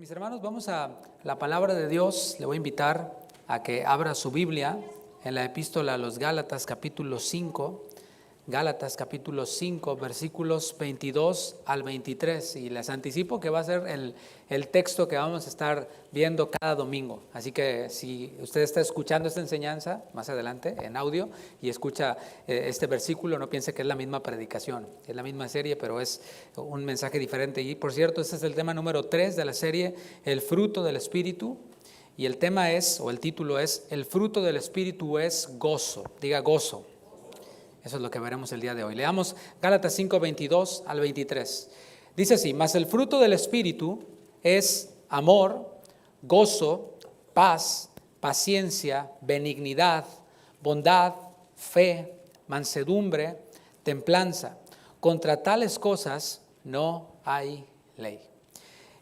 Mis hermanos, vamos a la palabra de Dios. Le voy a invitar a que abra su Biblia en la epístola a los Gálatas capítulo 5. Gálatas capítulo 5, versículos 22 al 23. Y les anticipo que va a ser el texto que vamos a estar viendo cada domingo. Así que si usted está escuchando esta enseñanza más adelante en audio y escucha este versículo, no piense que es la misma predicación. Es la misma serie, pero es un mensaje diferente. Y por cierto, este es el tema número 3 de la serie, el fruto del Espíritu. Y el tema es, o el título es, el fruto del Espíritu es gozo. Diga gozo. Eso es lo que veremos el día de hoy. Leamos Gálatas 5, 22 al 23. Dice así: mas el fruto del Espíritu es amor, gozo, paz, paciencia, benignidad, bondad, fe, mansedumbre, templanza. Contra tales cosas no hay ley.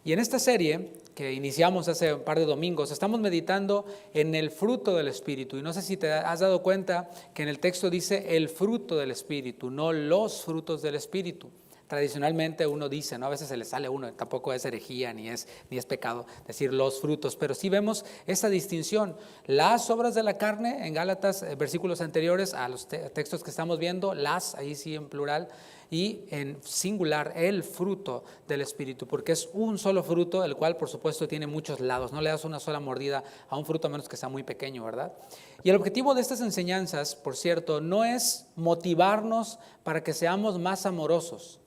Y en esta serie que iniciamos hace un par de domingos, estamos meditando en el fruto del Espíritu. Y no sé si te has dado cuenta que en el texto dice el fruto del Espíritu, no los frutos del Espíritu. Tradicionalmente uno dice, ¿no? A veces se le sale a uno, tampoco es herejía ni es pecado decir los frutos, pero sí vemos esa distinción. Las obras de la carne en Gálatas, versículos anteriores a los textos que estamos viendo, las, ahí sí en plural, y en singular el fruto del Espíritu, porque es un solo fruto, el cual por supuesto tiene muchos lados. No le das una sola mordida a un fruto a menos que sea muy pequeño, ¿verdad? Y el objetivo de estas enseñanzas, por cierto, no es motivarnos para que seamos más amorosos.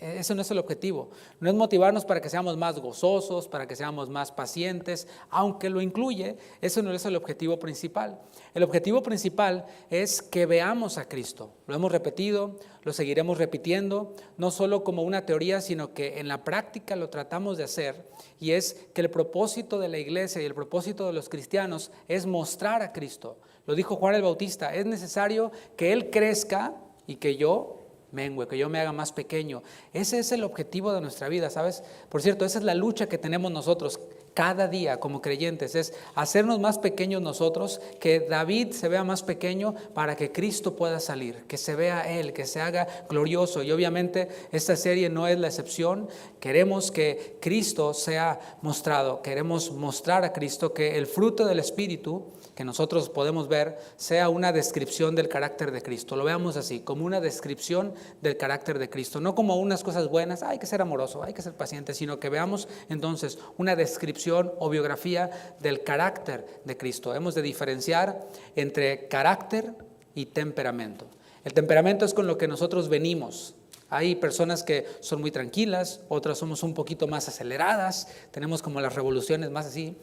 Ese no es el objetivo. No es motivarnos para que seamos más gozosos, para que seamos más pacientes, aunque lo incluye. Ese no es el objetivo principal. El objetivo principal es que veamos a Cristo. Lo hemos repetido, lo seguiremos repitiendo, no solo como una teoría, sino que en la práctica lo tratamos de hacer. Y es que el propósito de la iglesia y el propósito de los cristianos es mostrar a Cristo. Lo dijo Juan el Bautista: es necesario que Él crezca y que yo mengue, que yo me haga más pequeño. Ese es el objetivo de nuestra vida, ¿sabes? Por cierto, esa es la lucha que tenemos nosotros cada día como creyentes, es hacernos más pequeños nosotros, que David se vea más pequeño para que Cristo pueda salir, que se vea Él, que se haga glorioso. Y obviamente esta serie no es la excepción. Queremos que Cristo sea mostrado, queremos mostrar a Cristo, que el fruto del Espíritu que nosotros podemos ver sea una descripción del carácter de Cristo. Lo veamos así, como una descripción del carácter de Cristo, no como unas cosas buenas, hay que ser amoroso, hay que ser paciente, sino que veamos entonces una descripción o biografía del carácter de Cristo. Hemos de diferenciar entre carácter y temperamento. El temperamento es con lo que nosotros venimos. Hay personas que son muy tranquilas, otras somos un poquito más aceleradas, tenemos como las revoluciones más así,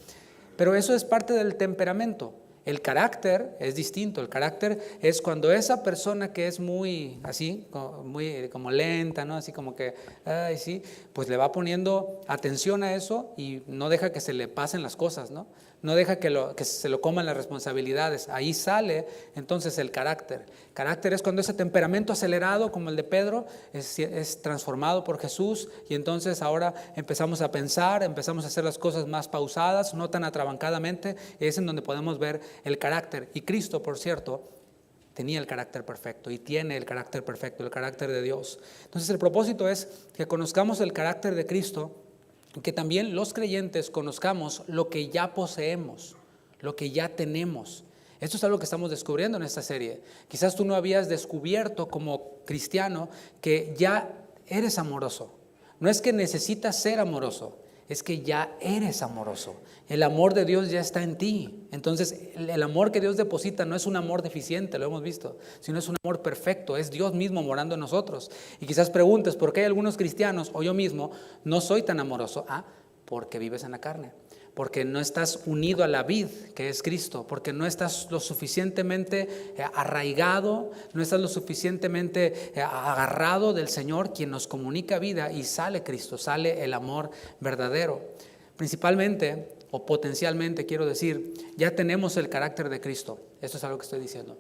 pero eso es parte del temperamento. El carácter es distinto. El carácter es cuando esa persona que es muy así, muy como lenta, ¿no? Así como que, ay, sí, pues le va poniendo atención a eso y no deja que se le pasen las cosas, ¿no? No deja que se lo coman las responsabilidades. Ahí sale entonces el carácter. Carácter es cuando ese temperamento acelerado, como el de Pedro, es transformado por Jesús, y entonces ahora empezamos a pensar, empezamos a hacer las cosas más pausadas, no tan atrabancadamente. Es en donde podemos ver el carácter. Y Cristo, por cierto, tenía el carácter perfecto y tiene el carácter perfecto, el carácter de Dios. Entonces el propósito es que conozcamos el carácter de Cristo, que también los creyentes conozcamos lo que ya poseemos, lo que ya tenemos. Esto es algo que estamos descubriendo en esta serie. Quizás tú no habías descubierto como cristiano que ya eres amoroso. No es que necesitas ser amoroso, es que ya eres amoroso. El amor de Dios ya está en ti. Entonces el amor que Dios deposita no es un amor deficiente, lo hemos visto, sino es un amor perfecto. Es Dios mismo morando en nosotros. Y quizás preguntes, ¿por qué hay algunos cristianos o yo mismo no soy tan amoroso? Porque vives en la carne, porque no estás unido a la vid que es Cristo, porque no estás lo suficientemente arraigado, no estás lo suficientemente agarrado del Señor, quien nos comunica vida, y sale Cristo, sale el amor verdadero. Principalmente o potencialmente, quiero decir, ya tenemos el carácter de Cristo. Eso es algo que estoy diciendo.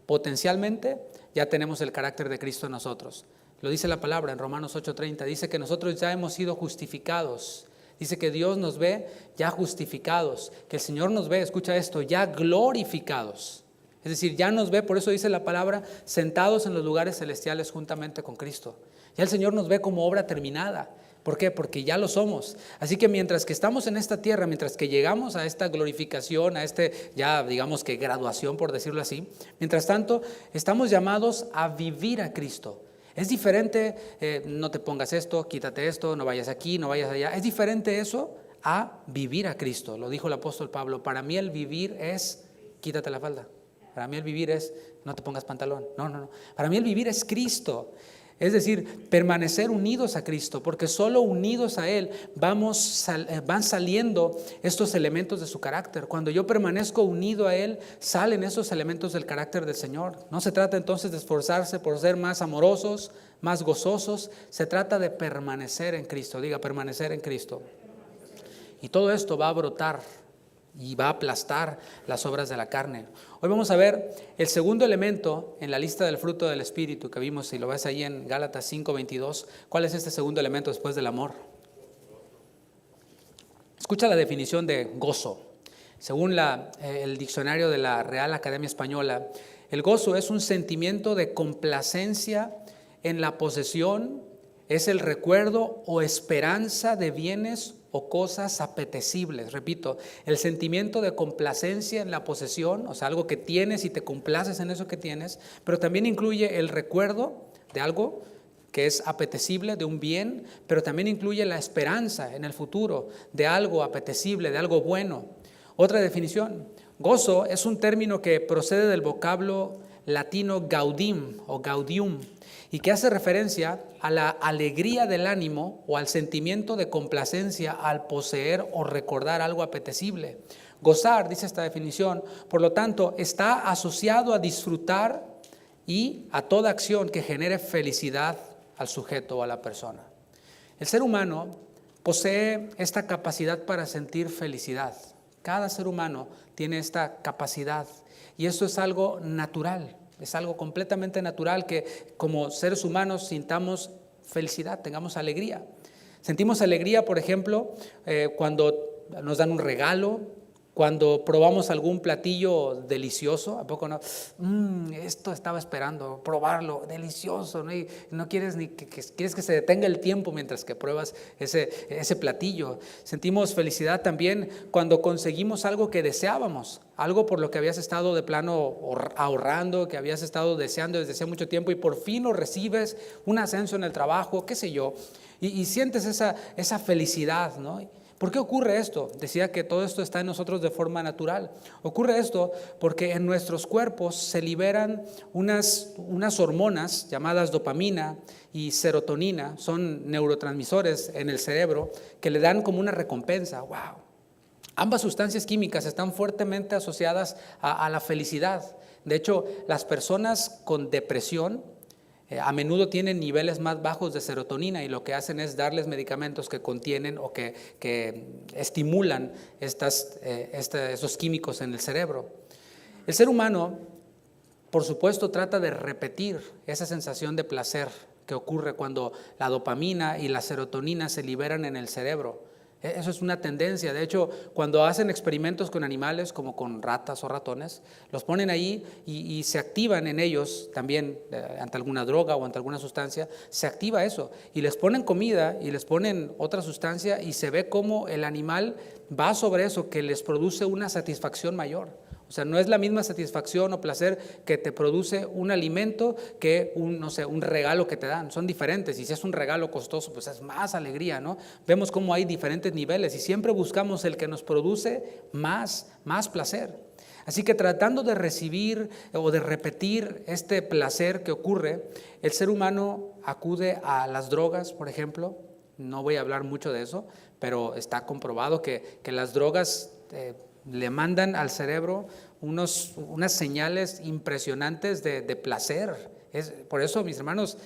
Potencialmente ya tenemos el carácter de Cristo en nosotros. Lo dice la palabra en Romanos 8:30, dice que nosotros ya hemos sido justificados. Dice que Dios nos ve ya justificados, que el Señor nos ve, escucha esto, ya glorificados. Es decir, ya nos ve, por eso dice la palabra, sentados en los lugares celestiales juntamente con Cristo. Ya el Señor nos ve como obra terminada. ¿Por qué? Porque ya lo somos. Así que mientras que estamos en esta tierra, mientras que llegamos a esta glorificación, a ya digamos que graduación, por decirlo así, mientras tanto estamos llamados a vivir a Cristo. Es diferente, no te pongas esto, quítate esto, no vayas aquí, no vayas allá. Es diferente eso a vivir a Cristo. Lo dijo el apóstol Pablo. Para mí el vivir es quítate la falda. Para mí el vivir es no te pongas pantalón. No. Para mí el vivir es Cristo. Es decir, permanecer unidos a Cristo, porque solo unidos a Él van saliendo estos elementos de su carácter. Cuando yo permanezco unido a Él, salen esos elementos del carácter del Señor. No se trata entonces de esforzarse por ser más amorosos, más gozosos. Se trata de permanecer en Cristo. Diga, permanecer en Cristo. Y todo esto va a brotar y va a aplastar las obras de la carne. Hoy vamos a ver el segundo elemento en la lista del fruto del Espíritu que vimos, si lo ves ahí en Gálatas 5:22. ¿Cuál es este segundo elemento después del amor? Escucha la definición de gozo. Según el diccionario de la Real Academia Española, el gozo es un sentimiento de complacencia en la posesión, es el recuerdo o esperanza de bienes o cosas apetecibles. Repito, el sentimiento de complacencia en la posesión, o sea, algo que tienes y te complaces en eso que tienes, pero también incluye el recuerdo de algo que es apetecible, de un bien, pero también incluye la esperanza en el futuro de algo apetecible, de algo bueno. Otra definición, gozo es un término que procede del vocablo latino gaudim o gaudium, y que hace referencia a la alegría del ánimo o al sentimiento de complacencia al poseer o recordar algo apetecible. Gozar, dice esta definición, por lo tanto, está asociado a disfrutar y a toda acción que genere felicidad al sujeto o a la persona. El ser humano posee esta capacidad para sentir felicidad. Cada ser humano tiene esta capacidad y eso es algo natural. Es algo completamente natural que como seres humanos sintamos felicidad, tengamos alegría. Sentimos alegría, por ejemplo, cuando nos dan un regalo, cuando probamos algún platillo delicioso. ¿A poco no? Esto estaba esperando, probarlo, delicioso, ¿no? Y no quieres ni quieres que se detenga el tiempo mientras que pruebas ese platillo. Sentimos felicidad también cuando conseguimos algo que deseábamos, algo por lo que habías estado de plano ahorrando, que habías estado deseando desde hace mucho tiempo y por fin lo recibes, un ascenso en el trabajo, qué sé yo, y sientes esa felicidad, ¿no? ¿Por qué ocurre esto? Decía que todo esto está en nosotros de forma natural. Ocurre esto porque en nuestros cuerpos se liberan unas hormonas llamadas dopamina y serotonina, son neurotransmisores en el cerebro que le dan como una recompensa. ¡Wow! Ambas sustancias químicas están fuertemente asociadas a la felicidad. De hecho, las personas con depresión a menudo tienen niveles más bajos de serotonina y lo que hacen es darles medicamentos que contienen o que estimulan esos químicos en el cerebro. El ser humano, por supuesto, trata de repetir esa sensación de placer que ocurre cuando la dopamina y la serotonina se liberan en el cerebro. Eso es una tendencia. De hecho, cuando hacen experimentos con animales como con ratas o ratones, los ponen ahí y se activan en ellos también ante alguna droga o ante alguna sustancia, se activa eso y les ponen comida y les ponen otra sustancia y se ve cómo el animal va sobre eso que les produce una satisfacción mayor. O sea, no es la misma satisfacción o placer que te produce un alimento que un regalo que te dan. Son diferentes y si es un regalo costoso, pues es más alegría, ¿no? Vemos cómo hay diferentes niveles y siempre buscamos el que nos produce más placer. Así que tratando de recibir o de repetir este placer que ocurre, el ser humano acude a las drogas, por ejemplo. No voy a hablar mucho de eso, pero está comprobado que las drogas le mandan al cerebro unas señales impresionantes de placer. Por eso, mis hermanos,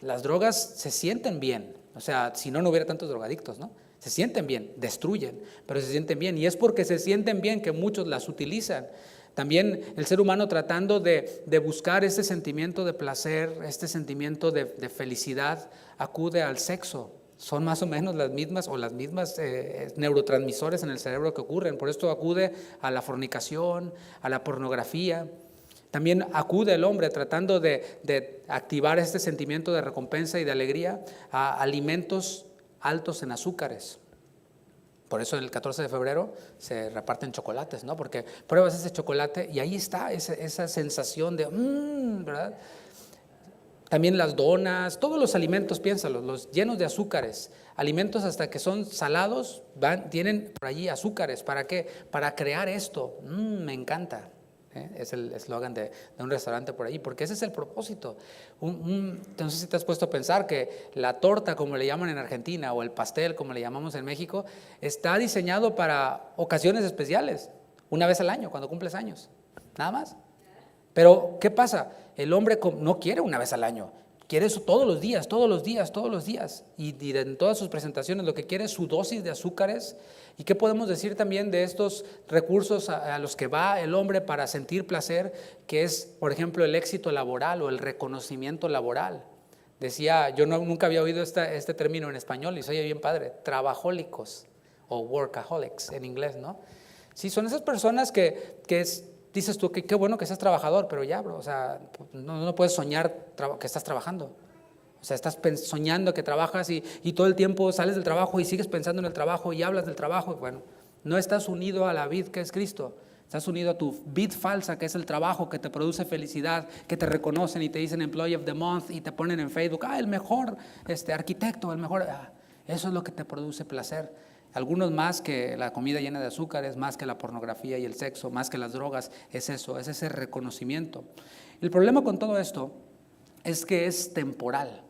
las drogas se sienten bien. O sea, si no hubiera tantos drogadictos, ¿no? Se sienten bien, destruyen, pero se sienten bien. Y es porque se sienten bien que muchos las utilizan. También el ser humano tratando de buscar este sentimiento de placer, este sentimiento de felicidad, acude al sexo. Son más o menos las mismas neurotransmisores en el cerebro que ocurren. Por esto acude a la fornicación, a la pornografía. También acude el hombre tratando de activar este sentimiento de recompensa y de alegría a alimentos altos en azúcares. Por eso el 14 de febrero se reparten chocolates, ¿no? Porque pruebas ese chocolate y ahí está esa sensación de, ¿verdad? También las donas, todos los alimentos, piénsalo, los llenos de azúcares, alimentos hasta que son salados, tienen por allí azúcares. ¿Para qué? Para crear esto. Me encanta. Es el eslogan de un restaurante por allí, porque ese es el propósito. No sé si te has puesto a pensar que la torta, como le llaman en Argentina, o el pastel, como le llamamos en México, está diseñado para ocasiones especiales, una vez al año, cuando cumples años, nada más. Pero, ¿qué pasa? El hombre no quiere una vez al año, quiere eso todos los días, todos los días, todos los días. Y en todas sus presentaciones lo que quiere es su dosis de azúcares. ¿Y qué podemos decir también de estos recursos a los que va el hombre para sentir placer? Que es, por ejemplo, el éxito laboral o el reconocimiento laboral. Decía, yo nunca había oído este término en español y se oye bien padre, trabajólicos o workaholics en inglés, ¿no? Sí, son esas personas que dices tú que qué bueno que seas trabajador, pero ya, bro, o sea, no puedes soñar que estás trabajando. O sea, estás soñando que trabajas y todo el tiempo sales del trabajo y sigues pensando en el trabajo y hablas del trabajo. Bueno, no estás unido a la vid que es Cristo. Estás unido a tu vid falsa, que es el trabajo que te produce felicidad, que te reconocen y te dicen Employee of the Month y te ponen en Facebook, el mejor arquitecto, el mejor. Eso es lo que te produce placer. Algunos más que la comida llena de azúcares, más que la pornografía y el sexo, más que las drogas, es eso, es ese reconocimiento. El problema con todo esto es que es temporal.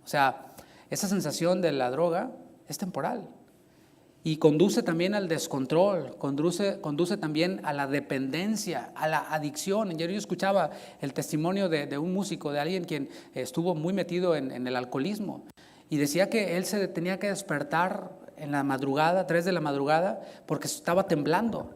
O sea, esa sensación de la droga es temporal y conduce también al descontrol, conduce también a la dependencia, a la adicción. Ayer yo escuchaba el testimonio de un músico, de alguien quien estuvo muy metido en el alcoholismo y decía que él se tenía que despertar en la madrugada, 3 de la madrugada, porque estaba temblando.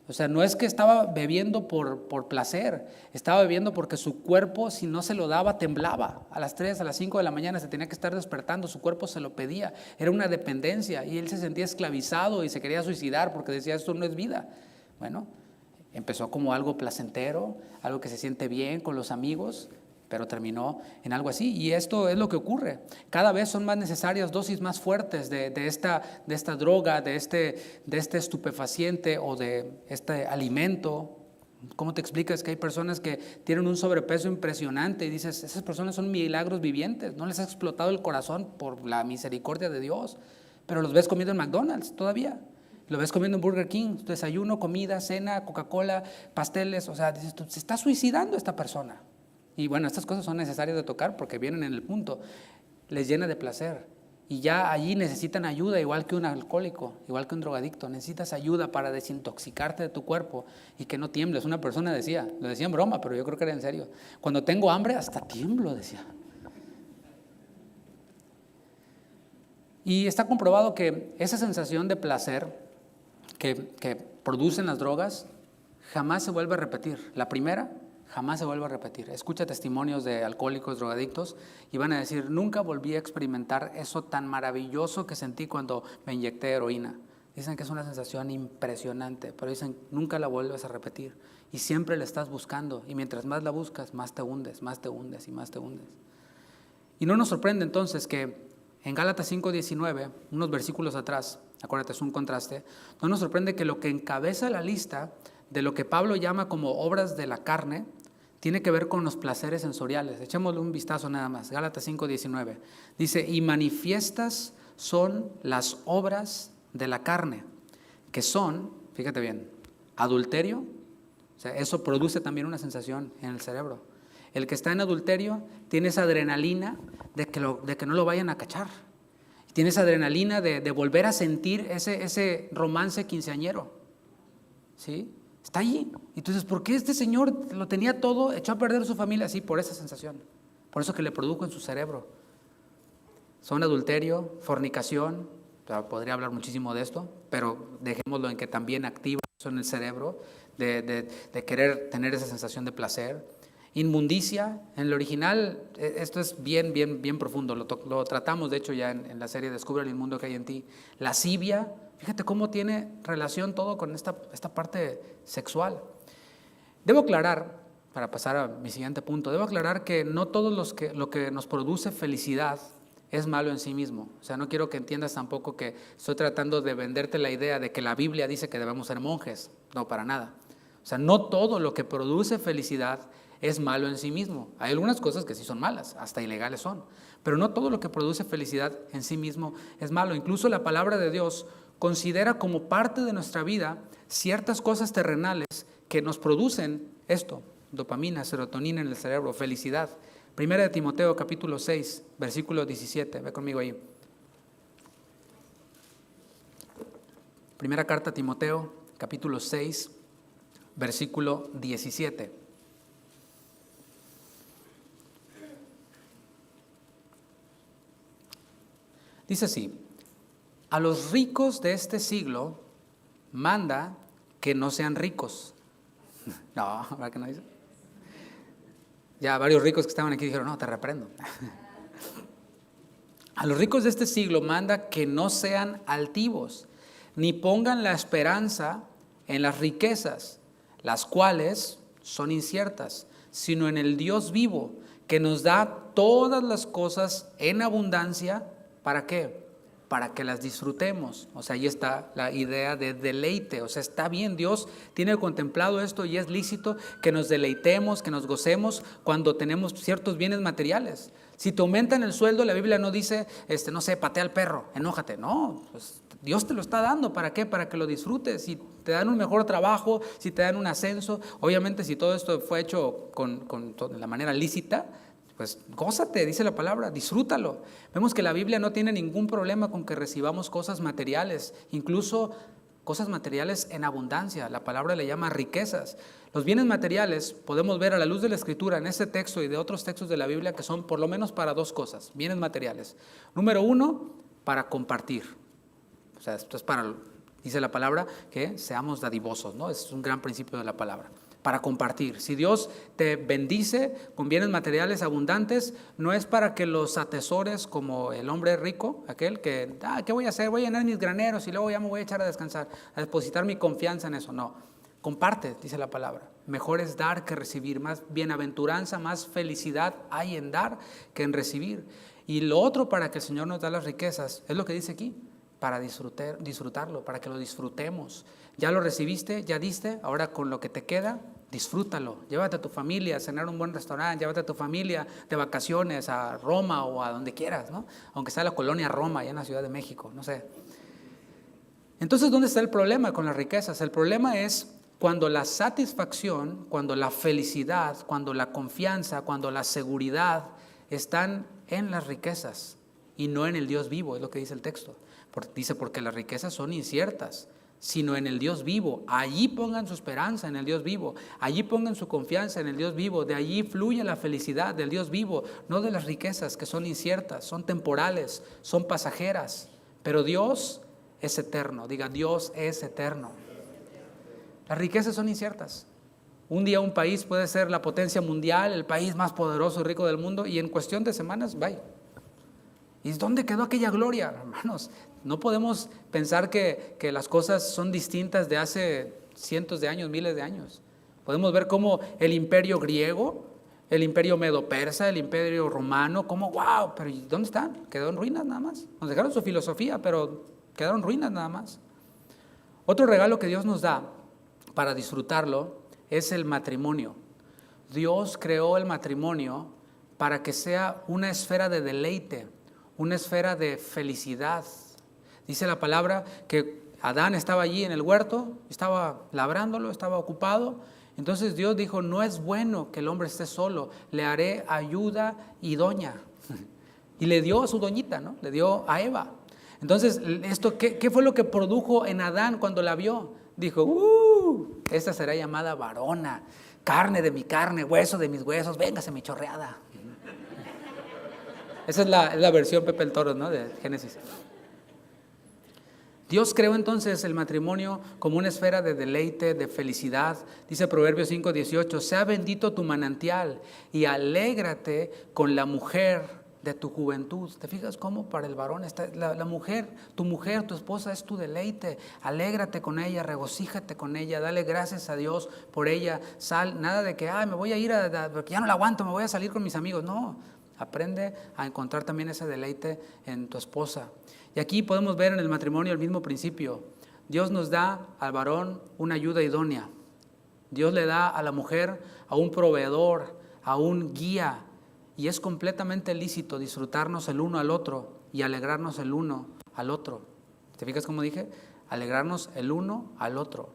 O sea, no es que estaba bebiendo por placer, estaba bebiendo porque su cuerpo, si no se lo daba, temblaba. A las 3, a las 5 de la mañana se tenía que estar despertando, su cuerpo se lo pedía. Era una dependencia y él se sentía esclavizado y se quería suicidar porque decía, esto no es vida. Bueno, empezó como algo placentero, algo que se siente bien con los amigos, pero terminó en algo así. Y esto es lo que ocurre. Cada vez son más necesarias dosis más fuertes de esta droga, de este estupefaciente o de este alimento. ¿Cómo te explicas que hay personas que tienen un sobrepeso impresionante y dices, esas personas son milagros vivientes? No les ha explotado el corazón por la misericordia de Dios, pero los ves comiendo en McDonald's todavía. Lo ves comiendo en Burger King, desayuno, comida, cena, Coca-Cola, pasteles. O sea, dices, se está suicidando esta persona. Y bueno, estas cosas son necesarias de tocar porque vienen en el punto. Les llena de placer. Y ya allí necesitan ayuda, igual que un alcohólico, igual que un drogadicto. Necesitas ayuda para desintoxicarte de tu cuerpo y que no tiembles. Una persona decía, lo decía en broma, pero yo creo que era en serio. Cuando tengo hambre, hasta tiemblo, decía. Y está comprobado que esa sensación de placer que producen las drogas jamás se vuelve a repetir. La primera jamás se vuelve a repetir. Escucha testimonios de alcohólicos, drogadictos y van a decir, nunca volví a experimentar eso tan maravilloso que sentí cuando me inyecté heroína. Dicen que es una sensación impresionante, pero dicen, nunca la vuelves a repetir. Y siempre la estás buscando y mientras más la buscas, más te hundes, más te hundes y más te hundes. Y no nos sorprende entonces que en Gálatas 5:19, unos versículos atrás, acuérdate, es un contraste, no nos sorprende que lo que encabeza la lista de lo que Pablo llama como obras de la carne, tiene que ver con los placeres sensoriales. Echémosle un vistazo nada más. Gálatas 5:19. Dice, y manifiestas son las obras de la carne, que son, fíjate bien, adulterio. O sea, eso produce también una sensación en el cerebro. El que está en adulterio tiene esa adrenalina de que no lo vayan a cachar. Tiene esa adrenalina de volver a sentir ese romance quinceañero. ¿Sí? Está allí. Y tú dices, ¿por qué este señor lo tenía todo, echó a perder su familia? Sí, por esa sensación. Por eso que le produjo en su cerebro. Son adulterio, fornicación. O sea, podría hablar muchísimo de esto, pero dejémoslo en que también activa eso en el cerebro, de querer tener esa sensación de placer. Inmundicia, en el original, esto es bien profundo, lo tratamos de hecho ya en la serie Descubre el inmundo que hay en ti. Lascivia, fíjate cómo tiene relación todo con esta parte sexual. Debo aclarar, para pasar a mi siguiente punto, debo aclarar que no todo lo que nos produce felicidad es malo en sí mismo. O sea, no quiero que entiendas tampoco que estoy tratando de venderte la idea de que la Biblia dice que debemos ser monjes. No, para nada. O sea, no todo lo que produce felicidad es malo en sí mismo. Hay algunas cosas que sí son malas, hasta ilegales son. Pero no todo lo que produce felicidad en sí mismo es malo. Incluso la palabra de Dios considera como parte de nuestra vida ciertas cosas terrenales que nos producen esto: dopamina, serotonina en el cerebro, felicidad. Primera de Timoteo capítulo 6, versículo 17. Ve conmigo ahí. Primera carta a Timoteo capítulo 6, versículo 17. Dice así: a los ricos de este siglo manda que no sean ricos. No, ¿verdad que no dice? Ya varios ricos que estaban aquí dijeron, no, te reprendo. A los ricos de este siglo manda que no sean altivos, ni pongan la esperanza en las riquezas, las cuales son inciertas, sino en el Dios vivo, que nos da todas las cosas en abundancia. ¿Para qué? Para que las disfrutemos. O sea, ahí está la idea de deleite. O sea, está bien, Dios tiene contemplado esto y es lícito que nos deleitemos, que nos gocemos cuando tenemos ciertos bienes materiales. Si te aumentan el sueldo, la Biblia no dice, no sé, patea al perro, enójate. No, pues Dios te lo está dando. ¿Para qué? Para que lo disfrutes. Si te dan un mejor trabajo, si te dan un ascenso, obviamente si todo esto fue hecho de la manera lícita, pues gózate, dice la palabra, disfrútalo. Vemos que la Biblia no tiene ningún problema con que recibamos cosas materiales, incluso cosas materiales en abundancia. La palabra le llama riquezas. Los bienes materiales podemos ver a la luz de la Escritura en este texto y de otros textos de la Biblia que son por lo menos para dos cosas, bienes materiales. Número uno, para compartir. O sea, esto es para, dice la palabra, que seamos dadivosos, ¿no? Es un gran principio de la palabra. Para compartir. Si Dios te bendice con bienes materiales abundantes, no es para que los atesores como el hombre rico, aquel que, ¿qué voy a hacer? Voy a llenar mis graneros y luego ya me voy a echar a descansar, a depositar mi confianza en eso. No, comparte, dice la palabra. Mejor es dar que recibir. Más bienaventuranza, más felicidad hay en dar que en recibir. Y lo otro para que el Señor nos da las riquezas, es lo que dice aquí, para disfrutarlo, para que lo disfrutemos. Ya lo recibiste, ya diste, ahora con lo que te queda, disfrútalo. Llévate a tu familia a cenar a un buen restaurante, llévate a tu familia de vacaciones a Roma o a donde quieras, ¿no? Aunque sea la colonia Roma, allá en la Ciudad de México, no sé. Entonces, ¿dónde está el problema con las riquezas? El problema es cuando la satisfacción, cuando la felicidad, cuando la confianza, cuando la seguridad están en las riquezas y no en el Dios vivo, es lo que dice el texto. Dice, porque las riquezas son inciertas, sino en el Dios vivo. Allí pongan su esperanza en el Dios vivo, allí pongan su confianza en el Dios vivo, de allí fluye la felicidad del Dios vivo, no de las riquezas que son inciertas, son temporales, son pasajeras, pero Dios es eterno. Diga, Dios es eterno. Las riquezas son inciertas. Un día un país puede ser la potencia mundial, el país más poderoso y rico del mundo, y en cuestión de semanas, bye. ¿Y dónde quedó aquella gloria, hermanos? No podemos pensar que las cosas son distintas de hace cientos de años, miles de años. Podemos ver cómo el imperio griego, el imperio medo-persa, el imperio romano, cómo, wow, pero ¿dónde están? Quedó en ruinas nada más. Nos dejaron su filosofía, pero quedaron ruinas nada más. Otro regalo que Dios nos da para disfrutarlo es el matrimonio. Dios creó el matrimonio para que sea una esfera de deleite, una esfera de felicidad. Dice la palabra que Adán estaba allí en el huerto, estaba labrándolo, estaba ocupado. Entonces Dios dijo, no es bueno que el hombre esté solo, le haré ayuda idónea. Y le dio a su doñita, ¿no? Le dio a Eva. Entonces, ¿qué fue lo que produjo en Adán cuando la vio? Dijo, esta será llamada varona, carne de mi carne, hueso de mis huesos, véngase mi chorreada. Esa es la versión Pepe el Toro, ¿no? De Génesis. Dios creó entonces el matrimonio como una esfera de deleite, de felicidad. Dice Proverbios 5:18, sea bendito tu manantial y alégrate con la mujer de tu juventud. ¿Te fijas cómo para el varón está la mujer, tu esposa es tu deleite? Alégrate con ella, regocíjate con ella, dale gracias a Dios por ella. Nada de que me voy a ir porque ya no la aguanto, me voy a salir con mis amigos. No, Aprende a encontrar también ese deleite en tu esposa. Y aquí podemos ver en el matrimonio el mismo principio. Dios nos da al varón una ayuda idónea. Dios le da a la mujer a un proveedor, a un guía. Y es completamente lícito disfrutarnos el uno al otro y alegrarnos el uno al otro. ¿Te fijas cómo dije? Alegrarnos el uno al otro.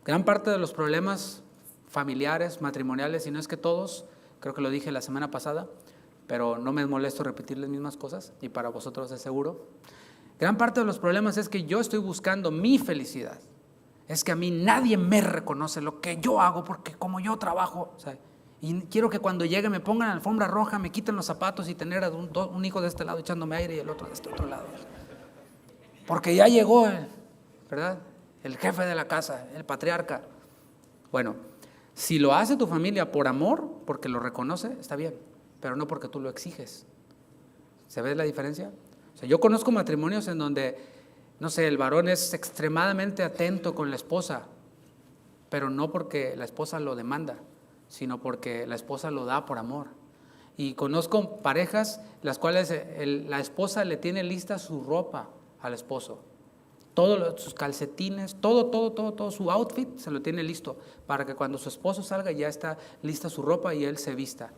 Gran parte de los problemas familiares, matrimoniales, y no es que todos, creo que lo dije la semana pasada, pero no me molesto repetir las mismas cosas, y para vosotros es seguro. Gran parte de los problemas es que yo estoy buscando mi felicidad. Es que a mí nadie me reconoce lo que yo hago, porque como yo trabajo, o sea, y quiero que cuando llegue me pongan la alfombra roja, me quiten los zapatos y tener a un hijo de este lado echándome aire y el otro de este otro lado. Porque ya llegó, ¿verdad?, el jefe de la casa, el patriarca. Bueno, si lo hace tu familia por amor, porque lo reconoce, está bien, pero no porque tú lo exiges. ¿Se ve la diferencia? O sea, yo conozco matrimonios en donde, no sé, el varón es extremadamente atento con la esposa, pero no porque la esposa lo demanda, sino porque la esposa lo da por amor. Y conozco parejas las cuales la esposa le tiene lista su ropa al esposo. Todos sus calcetines, todo su outfit se lo tiene listo para que cuando su esposo salga ya está lista su ropa y él se vista.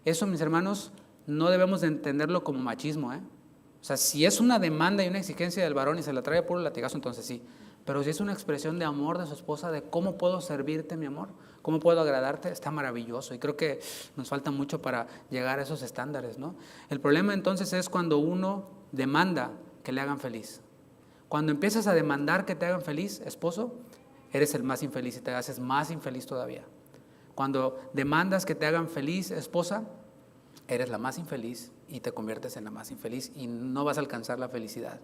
Eso, mis hermanos, no debemos de entenderlo como machismo, O sea, si es una demanda y una exigencia del varón y se la trae por el latigazo, entonces sí. Pero si es una expresión de amor de su esposa, de cómo puedo servirte, mi amor, cómo puedo agradarte, está maravilloso. Y creo que nos falta mucho para llegar a esos estándares, ¿no? El problema entonces es cuando uno demanda que le hagan feliz. Cuando empiezas a demandar que te hagan feliz, esposo, eres el más infeliz y te haces más infeliz todavía. Cuando demandas que te hagan feliz, esposa, eres la más infeliz y te conviertes en la más infeliz y no vas a alcanzar la felicidad.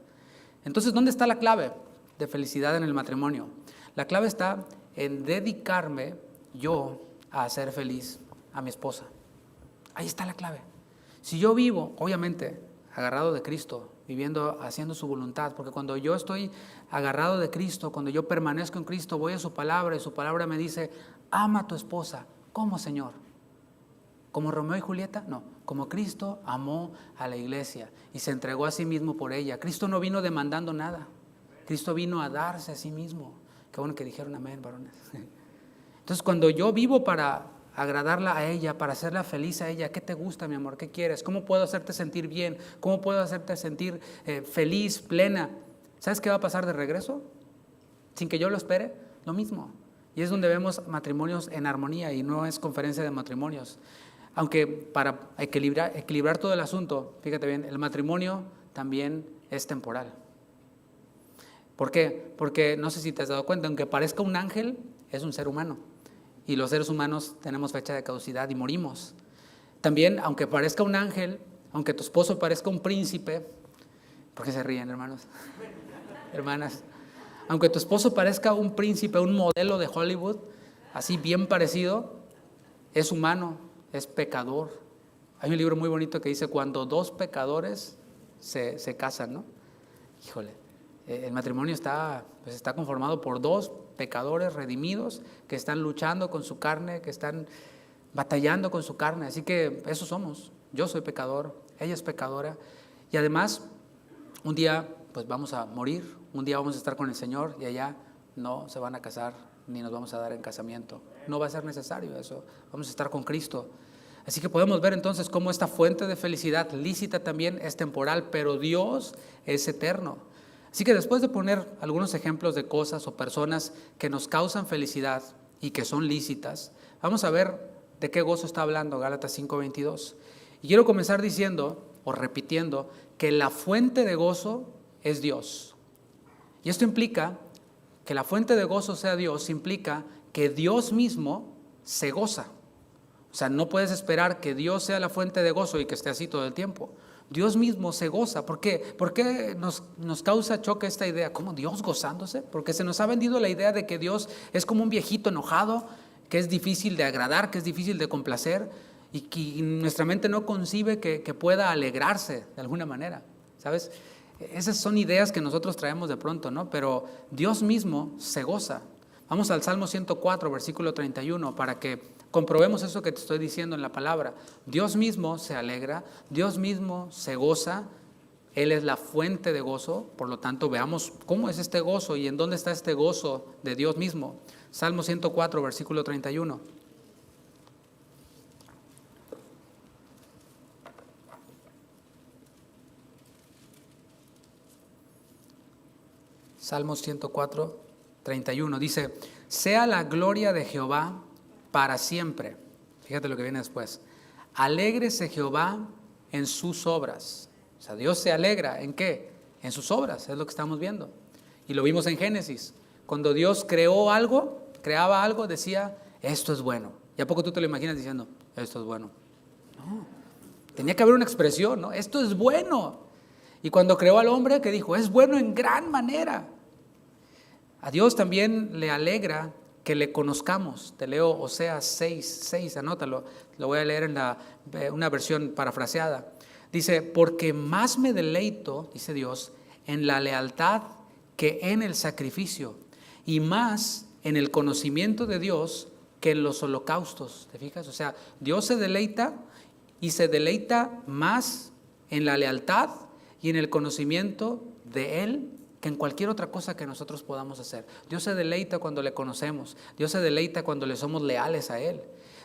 Entonces, ¿dónde está la clave de felicidad en el matrimonio? La clave está en dedicarme yo a hacer feliz a mi esposa. Ahí está la clave. Si yo vivo, obviamente, agarrado de Cristo, viviendo, haciendo su voluntad, porque cuando yo estoy agarrado de Cristo, cuando yo permanezco en Cristo, voy a su palabra y su palabra me dice, ama a tu esposa. ¿Cómo, Señor? ¿Como Romeo y Julieta? No, como Cristo amó a la iglesia y se entregó a sí mismo por ella. Cristo no vino demandando nada, Cristo vino a darse a sí mismo. Qué bueno que dijeron amén, varones. Entonces, cuando yo vivo para agradarla a ella, para hacerla feliz a ella, ¿qué te gusta, mi amor? ¿Qué quieres? ¿Cómo puedo hacerte sentir bien? ¿Cómo puedo hacerte sentir feliz, plena? ¿Sabes qué va a pasar de regreso? Sin que yo lo espere, lo mismo. Y es donde vemos matrimonios en armonía, y no es conferencia de matrimonios. Aunque para equilibrar todo el asunto, fíjate bien, el matrimonio también es temporal. ¿Por qué? Porque no sé si te has dado cuenta, aunque parezca un ángel, es un ser humano. Y los seres humanos tenemos fecha de caducidad y morimos. También, aunque parezca un ángel, aunque tu esposo parezca un príncipe, ¿por qué se ríen, hermanos? Hermanas, aunque tu esposo parezca un príncipe, un modelo de Hollywood, así bien parecido, es humano, es pecador. Hay un libro muy bonito que dice cuando dos pecadores se casan, ¿no? Híjole, el matrimonio está conformado por dos pecadores redimidos que están luchando con su carne, que están batallando con su carne. Así que eso somos. Yo soy pecador, ella es pecadora. Y además, un día pues vamos a morir, un día vamos a estar con el Señor y allá no se van a casar ni nos vamos a dar en casamiento. No va a ser necesario eso, vamos a estar con Cristo. Así que podemos ver entonces cómo esta fuente de felicidad lícita también es temporal, pero Dios es eterno. Así que después de poner algunos ejemplos de cosas o personas que nos causan felicidad y que son lícitas, vamos a ver de qué gozo está hablando Gálatas 5:22. Y quiero comenzar diciendo o repitiendo que la fuente de gozo es Dios. Y esto implica que la fuente de gozo sea Dios, implica que Dios mismo se goza. O sea, no puedes esperar que Dios sea la fuente de gozo y que esté así todo el tiempo. Dios mismo se goza. ¿Por qué? ¿Por qué nos causa choque esta idea? ¿Cómo Dios gozándose? Porque se nos ha vendido la idea de que Dios es como un viejito enojado, que es difícil de agradar, que es difícil de complacer y que nuestra mente no concibe que pueda alegrarse de alguna manera, ¿sabes? Esas son ideas que nosotros traemos de pronto, ¿no? Pero Dios mismo se goza. Vamos al Salmo 104, versículo 31, para que Comprobemos eso que te estoy diciendo en la palabra. Dios mismo se alegra, Dios mismo se goza, Él es la fuente de gozo, por lo tanto veamos cómo es este gozo y en dónde está este gozo de Dios mismo. Salmo 104, versículo 31. Salmo 104, 31. Dice, sea la gloria de Jehová para siempre. Fíjate lo que viene después. Alégrese Jehová en sus obras. O sea, Dios se alegra, ¿en qué? En sus obras, es lo que estamos viendo. Y lo vimos en Génesis. Cuando Dios creaba algo, decía, esto es bueno. ¿Y a poco tú te lo imaginas diciendo, esto es bueno? No, tenía que haber una expresión, ¿no? Esto es bueno. Y cuando creó al hombre, ¿qué dijo? Es bueno en gran manera. A Dios también le alegra que le conozcamos. Te leo Oseas 6, anótalo. Lo voy a leer en una versión parafraseada. Dice, porque más me deleito, dice Dios, en la lealtad que en el sacrificio, y más en el conocimiento de Dios que en los holocaustos. ¿Te fijas? O sea, Dios se deleita y se deleita más en la lealtad y en el conocimiento de Él que en cualquier otra cosa que nosotros podamos hacer. Dios se deleita cuando le conocemos. Dios se deleita cuando le somos leales a Él.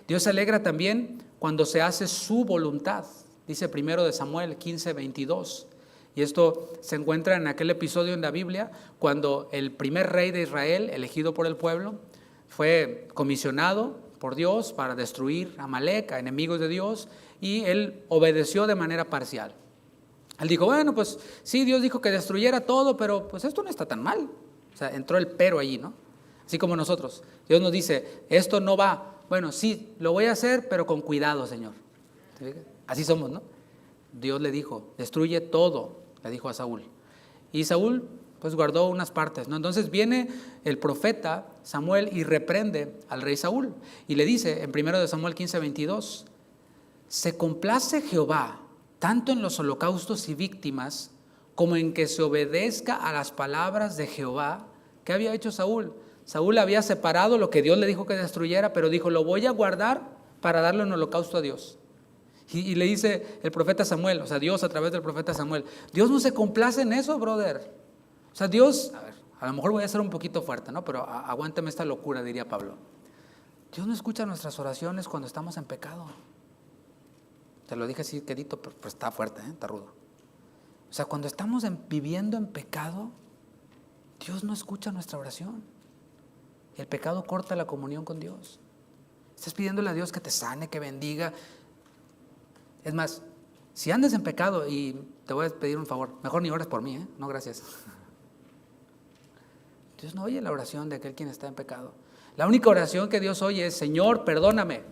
Dios se alegra también cuando se hace su voluntad. Dice 1 Samuel 15, 22. Y esto se encuentra en aquel episodio en la Biblia cuando el primer rey de Israel, elegido por el pueblo, fue comisionado por Dios para destruir a Amalek, a enemigos de Dios, y él obedeció de manera parcial. Él dijo, bueno, pues sí, Dios dijo que destruyera todo, pero pues esto no está tan mal. O sea, entró el pero allí, ¿no? Así como nosotros. Dios nos dice, esto no va. Bueno, sí, lo voy a hacer, pero con cuidado, Señor. Así somos, ¿no? Dios le dijo, destruye todo, le dijo a Saúl. Y Saúl, pues guardó unas partes, ¿no? Entonces viene el profeta Samuel y reprende al rey Saúl. Y le dice en 1 Samuel 15, 22, se complace Jehová tanto en los holocaustos y víctimas, como en que se obedezca a las palabras de Jehová. ¿Qué había hecho Saúl? Saúl había separado lo que Dios le dijo que destruyera, pero dijo, lo voy a guardar para darle un holocausto a Dios. Y le dice el profeta Samuel, o sea, Dios a través del profeta Samuel, Dios no se complace en eso, brother. O sea, Dios, a lo mejor voy a ser un poquito fuerte, ¿no? Pero aguántame esta locura, diría Pablo. Dios no escucha nuestras oraciones cuando estamos en pecado. Te lo dije así quedito, pero está fuerte, está rudo. O sea, cuando estamos viviendo en pecado, Dios no escucha nuestra oración. El pecado corta la comunión con Dios. Estás pidiéndole a Dios que te sane, que bendiga. Es más, si andas en pecado, y te voy a pedir un favor, mejor ni ores por mí, no gracias. Dios no oye la oración de aquel quien está en pecado. La única oración que Dios oye es, Señor, perdóname.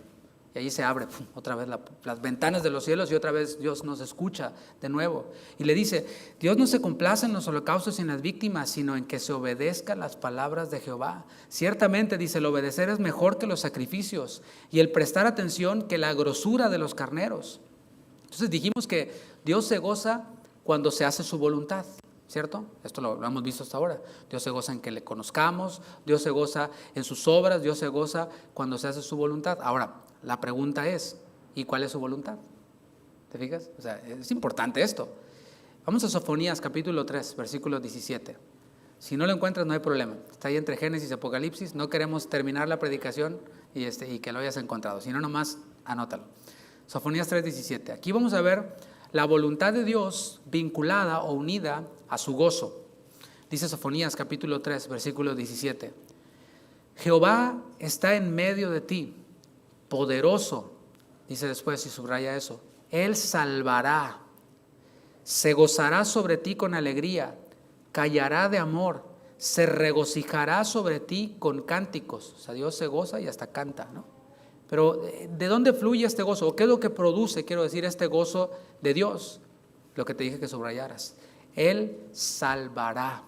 Y ahí se abre otra vez las ventanas de los cielos y otra vez Dios nos escucha de nuevo. Y le dice, Dios no se complace en los holocaustos y en las víctimas, sino en que se obedezcan las palabras de Jehová. Ciertamente, dice, el obedecer es mejor que los sacrificios y el prestar atención que la grosura de los carneros. Entonces dijimos que Dios se goza cuando se hace su voluntad, ¿cierto? Esto lo hemos visto hasta ahora. Dios se goza en que le conozcamos, Dios se goza en sus obras, Dios se goza cuando se hace su voluntad. Ahora, la pregunta es, ¿y cuál es su voluntad? ¿Te fijas? O sea, es importante esto. Vamos a Sofonías capítulo 3, versículo 17. Si no lo encuentras, no hay problema. Está ahí entre Génesis y Apocalipsis. No queremos terminar la predicación y que lo hayas encontrado. Si no, nomás anótalo. Sofonías 3, 17. Aquí vamos a ver la voluntad de Dios vinculada o unida a su gozo. Dice Sofonías capítulo 3, versículo 17. Jehová está en medio de ti, poderoso, dice después y subraya eso, Él salvará, se gozará sobre ti con alegría, callará de amor, se regocijará sobre ti con cánticos. O sea, Dios se goza y hasta canta, ¿no? Pero ¿de dónde fluye este gozo? ¿O qué es lo que produce, quiero decir, este gozo de Dios? Lo que te dije que subrayaras. Él salvará.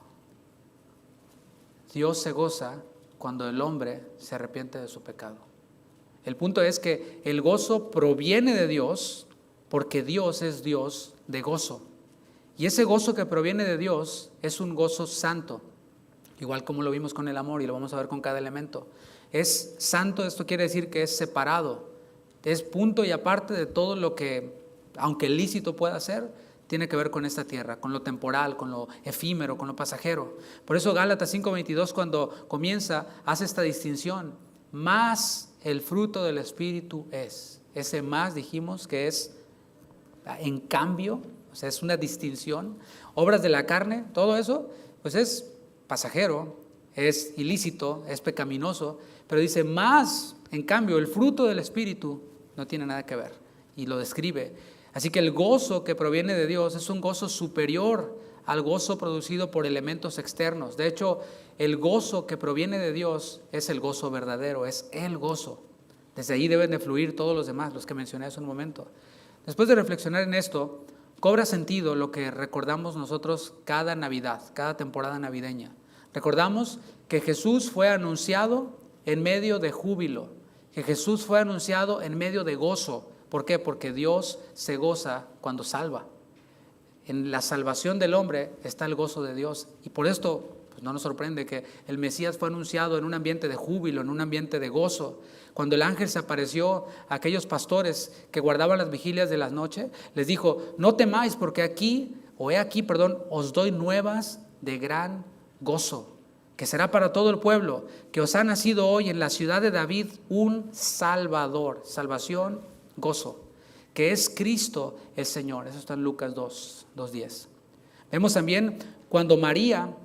Dios se goza cuando el hombre se arrepiente de su pecado. El punto es que el gozo proviene de Dios porque Dios es Dios de gozo. Y ese gozo que proviene de Dios es un gozo santo, igual como lo vimos con el amor y lo vamos a ver con cada elemento. es santo, esto quiere decir que es separado, es punto y aparte de todo lo que, aunque lícito pueda ser, tiene que ver con esta tierra, con lo temporal, con lo efímero, con lo pasajero. Por eso Gálatas 5:22 cuando comienza hace esta distinción, más el fruto del Espíritu es. Ese más dijimos que es en cambio, o sea, es una distinción. Obras de la carne, todo eso, pues es pasajero, es ilícito, es pecaminoso, pero dice más, en cambio, el fruto del Espíritu no tiene nada que ver y lo describe. Así que el gozo que proviene de Dios es un gozo superior al gozo producido por elementos externos. De hecho, el gozo que proviene de Dios es el gozo verdadero, es el gozo. Desde ahí deben de fluir todos los demás, los que mencioné hace un momento. Después de reflexionar en esto, cobra sentido lo que recordamos nosotros cada Navidad, cada temporada navideña. Recordamos que Jesús fue anunciado en medio de júbilo, que Jesús fue anunciado en medio de gozo. ¿Por qué? Porque Dios se goza cuando salva. En la salvación del hombre está el gozo de Dios. Y por esto pues no nos sorprende que el Mesías fue anunciado en un ambiente de júbilo, en un ambiente de gozo. Cuando el ángel se apareció a aquellos pastores que guardaban las vigilias de la noche, les dijo, no temáis porque he aquí, os doy nuevas de gran gozo, que será para todo el pueblo, que os ha nacido hoy en la ciudad de David un Salvador, salvación, gozo, que es Cristo el Señor. Eso está en Lucas 2:10. Vemos también cuando María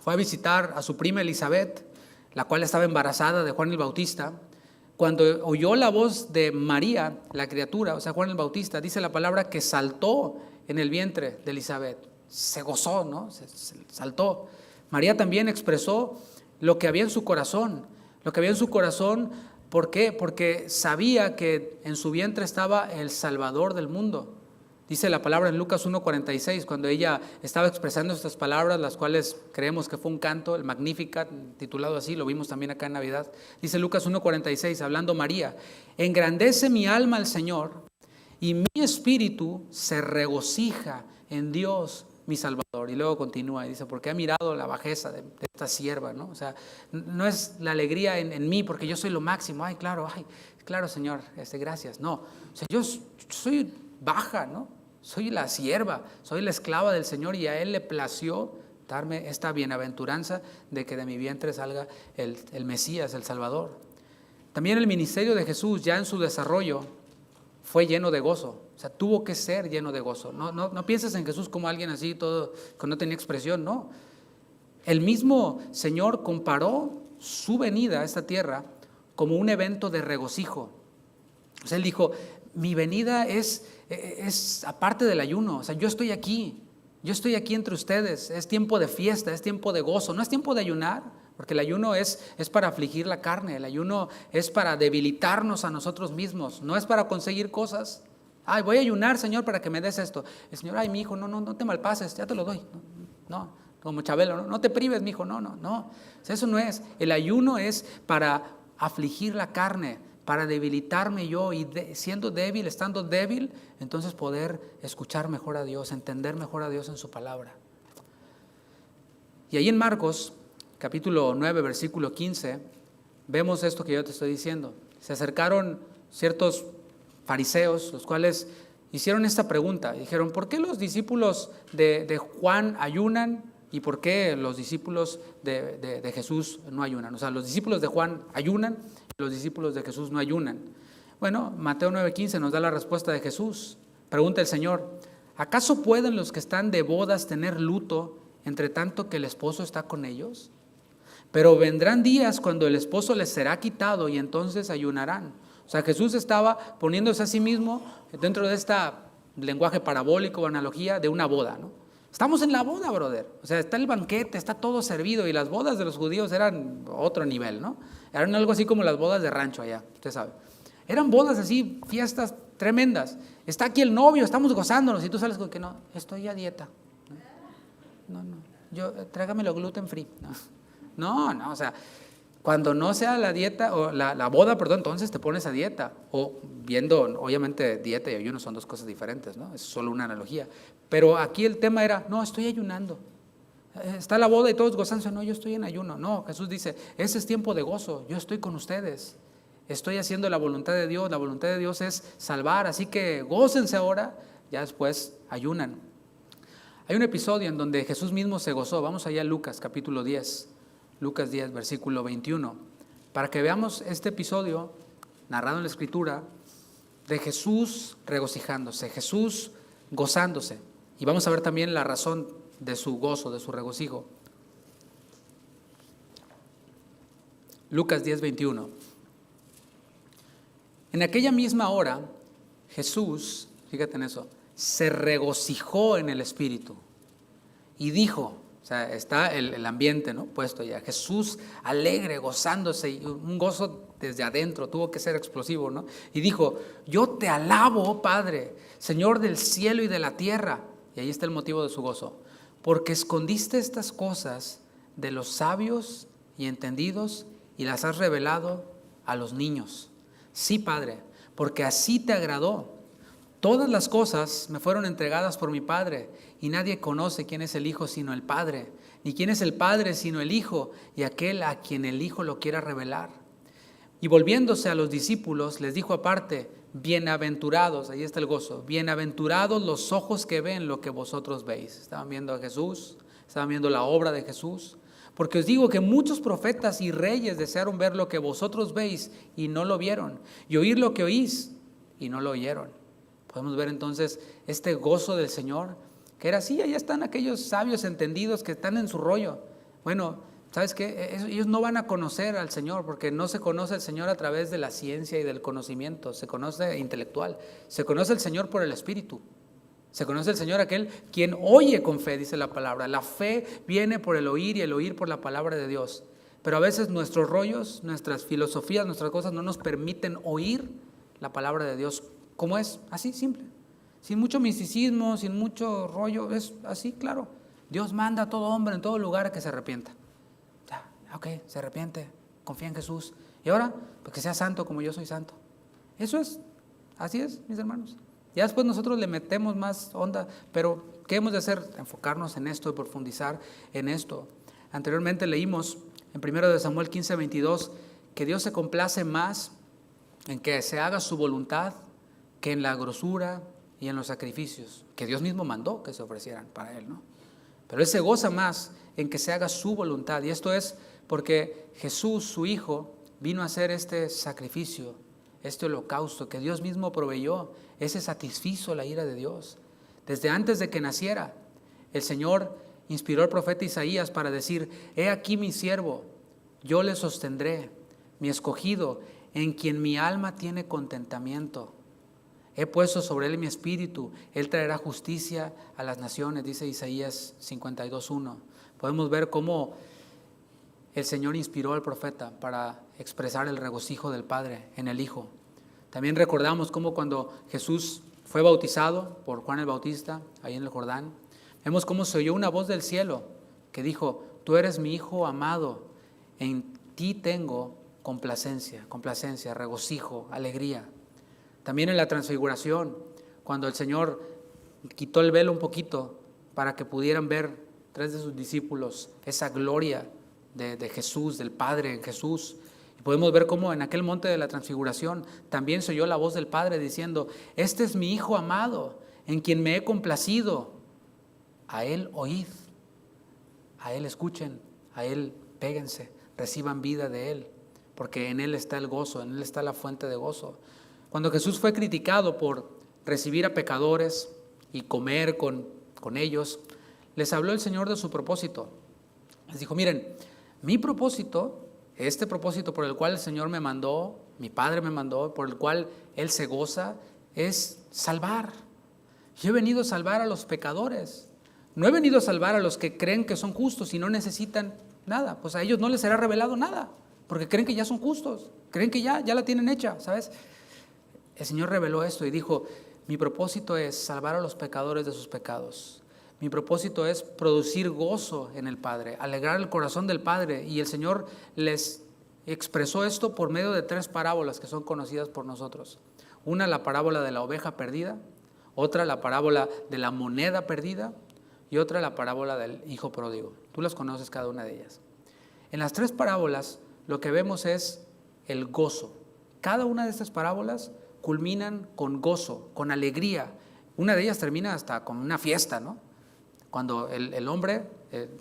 fue a visitar a su prima Elizabeth, la cual estaba embarazada de Juan el Bautista. Cuando oyó la voz de María, la criatura, o sea, Juan el Bautista, dice la palabra que saltó en el vientre de Elizabeth. Se gozó, ¿no? Se saltó. María también expresó lo que había en su corazón. Lo que había en su corazón, ¿por qué? Porque sabía que en su vientre estaba el Salvador del mundo. Dice la palabra en Lucas 1:46, cuando ella estaba expresando estas palabras, las cuales creemos que fue un canto, el Magnificat, titulado así, lo vimos también acá en Navidad. Dice Lucas 1:46, hablando María, engrandece mi alma al Señor y mi espíritu se regocija en Dios mi Salvador. Y luego continúa y dice, porque ha mirado la bajeza de esta sierva, ¿no? O sea, no es la alegría en mí porque yo soy lo máximo, ay, claro Señor, gracias. No, o sea, yo soy baja, ¿no? Soy la sierva, soy la esclava del Señor y a Él le plació darme esta bienaventuranza de que de mi vientre salga el Mesías, el Salvador. También el ministerio de Jesús ya en su desarrollo fue lleno de gozo, o sea, tuvo que ser lleno de gozo. No pienses en Jesús como alguien así, todo que no tenía expresión, no. El mismo Señor comparó su venida a esta tierra como un evento de regocijo. O sea, Él dijo, mi venida es aparte del ayuno, o sea, yo estoy aquí entre ustedes, es tiempo de fiesta, es tiempo de gozo, no es tiempo de ayunar, porque el ayuno es para afligir la carne, el ayuno es para debilitarnos a nosotros mismos, no es para conseguir cosas. Ay, voy a ayunar, Señor, para que me des esto. El Señor, ay, mi hijo, no te malpases, ya te lo doy. No, como Chabelo, no te prives, mi hijo, no. O sea, eso no es. El ayuno es para afligir la carne, para debilitarme yo y siendo débil, estando débil, entonces poder escuchar mejor a Dios, entender mejor a Dios en su palabra. Y ahí en Marcos, capítulo 9, versículo 15, vemos esto que yo te estoy diciendo. Se acercaron ciertos fariseos, los cuales hicieron esta pregunta. Dijeron, ¿por qué los discípulos de Juan ayunan y por qué los discípulos de Jesús no ayunan? O sea, los discípulos de Juan ayunan, los discípulos de Jesús no ayunan. Bueno, Mateo 9:15 nos da la respuesta de Jesús. Pregunta el Señor, ¿acaso pueden los que están de bodas tener luto entre tanto que el esposo está con ellos? Pero vendrán días cuando el esposo les será quitado y entonces ayunarán. O sea, Jesús estaba poniéndose a sí mismo dentro de este lenguaje parabólico o analogía de una boda, ¿no? Estamos en la boda, brother. O sea, está el banquete, está todo servido y las bodas de los judíos eran otro nivel, ¿no? Eran algo así como las bodas de rancho allá, usted sabe. Eran bodas así, fiestas tremendas. Está aquí el novio, estamos gozándonos y tú sales con que no, estoy a dieta. Tráigamelo gluten free. No, o sea, cuando no sea la dieta o la boda, entonces te pones a dieta. O viendo, obviamente, dieta y ayuno son dos cosas diferentes, ¿no? Es solo una analogía. Pero aquí el tema era, no, estoy ayunando. Está la boda y todos gozándose. No, yo estoy en ayuno. No, Jesús dice, ese es tiempo de gozo, yo estoy con ustedes. Estoy haciendo la voluntad de Dios, la voluntad de Dios es salvar, así que gócense ahora, ya después ayunan. Hay un episodio en donde Jesús mismo se gozó. Vamos allá a Lucas capítulo 10, Lucas 10 versículo 21, para que veamos este episodio narrado en la Escritura de Jesús regocijándose, Jesús gozándose. Y vamos a ver también la razón de su gozo, de su regocijo. Lucas 10, 21. En aquella misma hora, Jesús, fíjate en eso, se regocijó en el Espíritu y dijo, o sea, está el ambiente, ¿no?, puesto ya, Jesús alegre, gozándose, y un gozo desde adentro, tuvo que ser explosivo, ¿no? Y dijo, yo te alabo, oh Padre, Señor del cielo y de la tierra. Y ahí está el motivo de su gozo. Porque escondiste estas cosas de los sabios y entendidos y las has revelado a los niños. Sí, Padre, porque así te agradó. Todas las cosas me fueron entregadas por mi Padre, y nadie conoce quién es el Hijo sino el Padre, ni quién es el Padre sino el Hijo, y aquel a quien el Hijo lo quiera revelar. Y volviéndose a los discípulos, les dijo aparte, bienaventurados, ahí está el gozo, bienaventurados los ojos que ven lo que vosotros veis. Estaban viendo a Jesús, estaban viendo la obra de Jesús. Porque os digo que muchos profetas y reyes desearon ver lo que vosotros veis y no lo vieron, y oír lo que oís y no lo oyeron. Podemos ver entonces este gozo del Señor, que era así. Allá están aquellos sabios entendidos que están en su rollo. Bueno, ¿sabes qué? Ellos no van a conocer al Señor, porque no se conoce al Señor a través de la ciencia y del conocimiento, se conoce intelectual, se conoce al Señor por el Espíritu. Se conoce al Señor aquel quien oye con fe, dice la palabra. La fe viene por el oír y el oír por la palabra de Dios. Pero a veces nuestros rollos, nuestras filosofías, nuestras cosas no nos permiten oír la palabra de Dios como es, así simple. Sin mucho misticismo, sin mucho rollo, es así, claro. Dios manda a todo hombre en todo lugar a que se arrepienta. Ya, ok, se arrepiente, confía en Jesús. Y ahora, pues que sea santo como yo soy santo. Eso es, así es, mis hermanos. Ya después nosotros le metemos más onda, pero ¿qué hemos de hacer? Enfocarnos en esto y profundizar en esto. Anteriormente leímos en 1 Samuel 15, 22, que Dios se complace más en que se haga su voluntad que en la grosura y en los sacrificios, que Dios mismo mandó que se ofrecieran para Él, ¿no? Pero Él se goza más en que se haga su voluntad, y esto es porque Jesús, su Hijo, vino a hacer este sacrificio, este holocausto que Dios mismo proveyó. Ese satisfizo la ira de Dios. Desde antes de que naciera, el Señor inspiró al profeta Isaías para decir, he aquí mi siervo, yo le sostendré, mi escogido, en quien mi alma tiene contentamiento. He puesto sobre él mi espíritu, él traerá justicia a las naciones, dice Isaías 52:1. Podemos ver cómo el Señor inspiró al profeta para expresar el regocijo del Padre en el Hijo. También recordamos cómo cuando Jesús fue bautizado por Juan el Bautista, ahí en el Jordán, vemos cómo se oyó una voz del cielo que dijo, tú eres mi Hijo amado, en ti tengo complacencia, regocijo, alegría. También en la transfiguración, cuando el Señor quitó el velo un poquito para que pudieran ver 3 de sus discípulos esa gloria de Jesús, del Padre en Jesús. Y podemos ver cómo en aquel monte de la transfiguración también se oyó la voz del Padre diciendo, este es mi Hijo amado, en quien me he complacido. A Él oíd, a Él escuchen, a Él péguense, reciban vida de Él, porque en Él está el gozo, en Él está la fuente de gozo. Cuando Jesús fue criticado por recibir a pecadores y comer con ellos, les habló el Señor de su propósito. Les dijo, miren, mi propósito, este propósito por el cual el Señor me mandó, mi Padre me mandó, por el cual Él se goza, es salvar. Yo he venido a salvar a los pecadores. No he venido a salvar a los que creen que son justos y no necesitan nada. Pues a ellos no les será revelado nada, porque creen que ya son justos, creen que ya la tienen hecha, ¿sabes? El Señor reveló esto y dijo, mi propósito es salvar a los pecadores de sus pecados. Mi propósito es producir gozo en el Padre, alegrar el corazón del Padre. Y el Señor les expresó esto por medio de 3 parábolas que son conocidas por nosotros. Una, la parábola de la oveja perdida. Otra, la parábola de la moneda perdida. y otra la parábola del hijo pródigo. Tú las conoces cada una de ellas. En las 3 parábolas lo que vemos es el gozo. Cada una de estas parábolas culminan con gozo, con alegría. Una de ellas termina hasta con una fiesta, ¿no? Cuando el hombre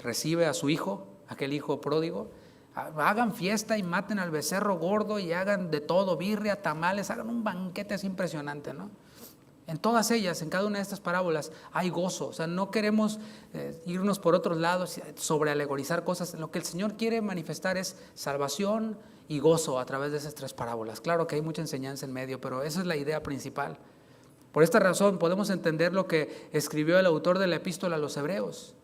recibe a su hijo, aquel hijo pródigo, hagan fiesta y maten al becerro gordo y hagan de todo, birria, tamales, hagan un banquete así impresionante, ¿no? En todas ellas, en cada una de estas parábolas, hay gozo. O sea, no queremos irnos por otros lados, sobre alegorizar cosas. Lo que el Señor quiere manifestar es salvación y gozo a través de esas 3 parábolas. Claro que hay mucha enseñanza en medio, pero esa es la idea principal. Por esta razón podemos entender lo que escribió el autor de la epístola a los Hebreos,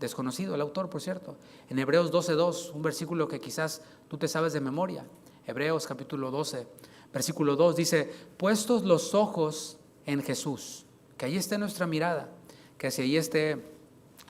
desconocido el autor, por cierto, en Hebreos 12:2, un versículo que quizás tú te sabes de memoria. Hebreos capítulo 12, versículo 2 dice: puestos los ojos en Jesús, que ahí esté nuestra mirada, que hacia ahí esté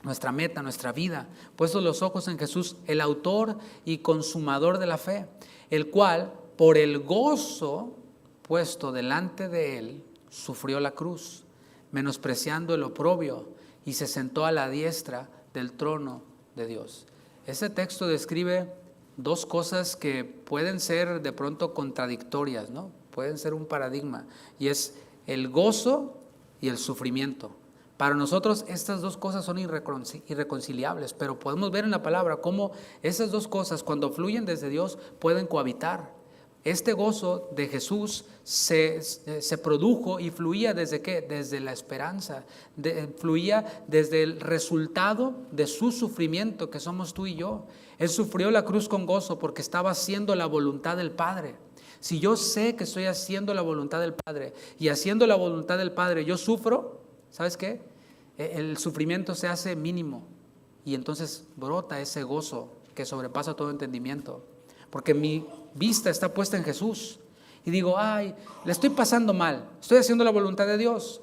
nuestra meta, nuestra vida, puestos los ojos en Jesús, el autor y consumador de la fe, el cual por el gozo puesto delante de él sufrió la cruz, menospreciando el oprobio, y se sentó a la diestra del trono de Dios. Ese texto describe 2 cosas que pueden ser de pronto contradictorias, ¿no? Pueden ser un paradigma, y es el gozo y el sufrimiento. Para nosotros estas 2 cosas son irreconciliables, pero podemos ver en la palabra cómo esas 2 cosas, cuando fluyen desde Dios, pueden cohabitar. Este gozo de Jesús se produjo y fluía ¿desde qué? Desde la esperanza, fluía desde el resultado de su sufrimiento, que somos tú y yo. Él sufrió la cruz con gozo porque estaba haciendo la voluntad del Padre. Si yo sé que estoy haciendo la voluntad del Padre y haciendo la voluntad del Padre yo sufro, ¿sabes qué? El sufrimiento se hace mínimo y entonces brota ese gozo que sobrepasa todo entendimiento. Porque mi vista está puesta en Jesús. Y digo, ay, le estoy pasando mal, estoy haciendo la voluntad de Dios.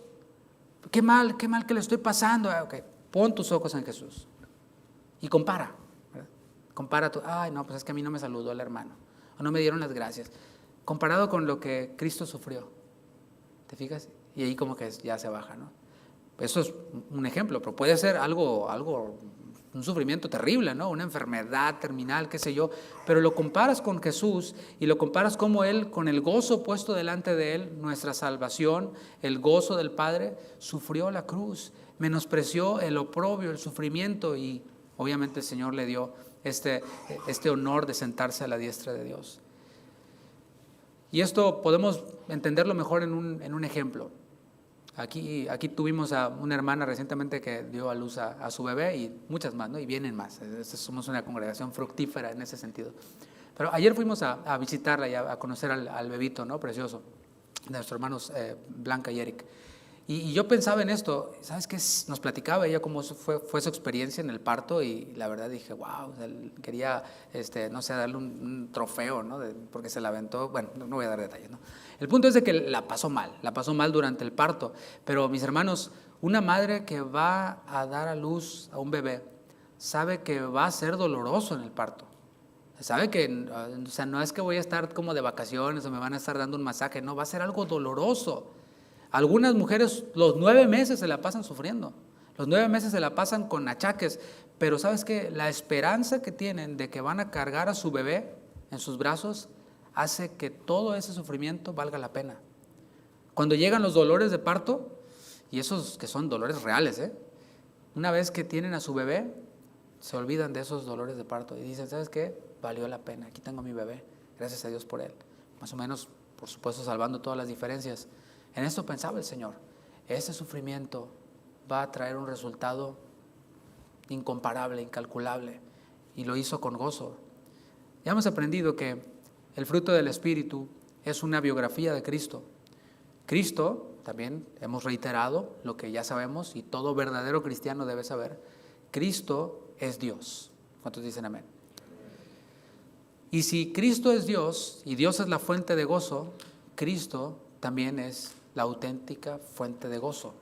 Qué mal que le estoy pasando. Okay. Pon tus ojos en Jesús y compara. ¿Verdad? Compara tú, ay, no, pues es que a mí no me saludó el hermano, o no me dieron las gracias. Comparado con lo que Cristo sufrió. ¿Te fijas? Y ahí como que ya se baja, ¿no? Eso es un ejemplo, pero puede ser algo, un sufrimiento terrible, ¿no? Una enfermedad terminal, qué sé yo, pero lo comparas con Jesús y lo comparas como Él, con el gozo puesto delante de Él, nuestra salvación, el gozo del Padre, sufrió la cruz, menospreció el oprobio, el sufrimiento, y obviamente el Señor le dio este honor de sentarse a la diestra de Dios. Y esto podemos entenderlo mejor en un ejemplo. Aquí tuvimos a una hermana recientemente que dio a luz a su bebé y muchas más, ¿no? Y vienen más. Somos una congregación fructífera en ese sentido. Pero ayer fuimos a visitarla y a conocer al bebito, ¿no? Precioso, de nuestros hermanos Blanca y Eric. Y yo pensaba en esto, ¿sabes qué? Nos platicaba ella cómo fue su experiencia en el parto y la verdad dije, wow, quería, no sé, darle un trofeo, ¿no? Porque se la aventó, bueno, no voy a dar detalles, ¿no? El punto es de que la pasó mal durante el parto, pero mis hermanos, una madre que va a dar a luz a un bebé, sabe que va a ser doloroso en el parto. Sabe que, o sea, no es que voy a estar como de vacaciones o me van a estar dando un masaje, no, va a ser algo doloroso. Algunas mujeres los 9 meses se la pasan sufriendo, los 9 meses se la pasan con achaques, pero ¿sabes qué? La esperanza que tienen de que van a cargar a su bebé en sus brazos hace que todo ese sufrimiento valga la pena. Cuando llegan los dolores de parto, y esos que son dolores reales, una vez que tienen a su bebé, se olvidan de esos dolores de parto y dicen, ¿sabes qué? Valió la pena, aquí tengo a mi bebé, gracias a Dios por él. Más o menos, por supuesto, salvando todas las diferencias. En esto pensaba el Señor, ese sufrimiento va a traer un resultado incomparable, incalculable, y lo hizo con gozo. Ya hemos aprendido que el fruto del Espíritu es una biografía de Cristo. Cristo, también hemos reiterado lo que ya sabemos y todo verdadero cristiano debe saber, Cristo es Dios. ¿Cuántos dicen amén? Y si Cristo es Dios y Dios es la fuente de gozo, Cristo también es la auténtica fuente de gozo.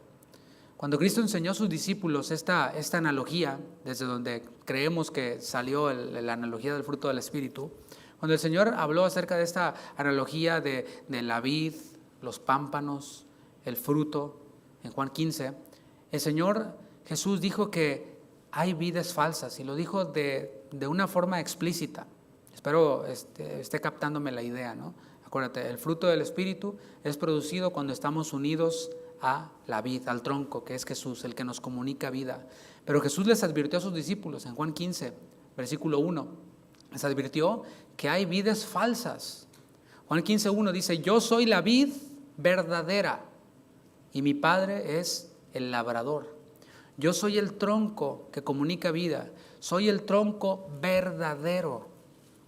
Cuando Cristo enseñó a sus discípulos esta analogía, desde donde creemos que salió la analogía del fruto del Espíritu, cuando el Señor habló acerca de esta analogía de la vid, los pámpanos, el fruto, en Juan 15, el Señor Jesús dijo que hay vidas falsas y lo dijo de una forma explícita. Espero esté captándome la idea, ¿no? Acuérdate, el fruto del Espíritu es producido cuando estamos unidos a la vid, al tronco, que es Jesús, el que nos comunica vida. Pero Jesús les advirtió a sus discípulos en Juan 15, versículo 1. Les advirtió que hay vidas falsas. Juan 15:1 dice: yo soy la vid verdadera y mi Padre es el labrador. Yo soy el tronco que comunica vida. Soy el tronco verdadero.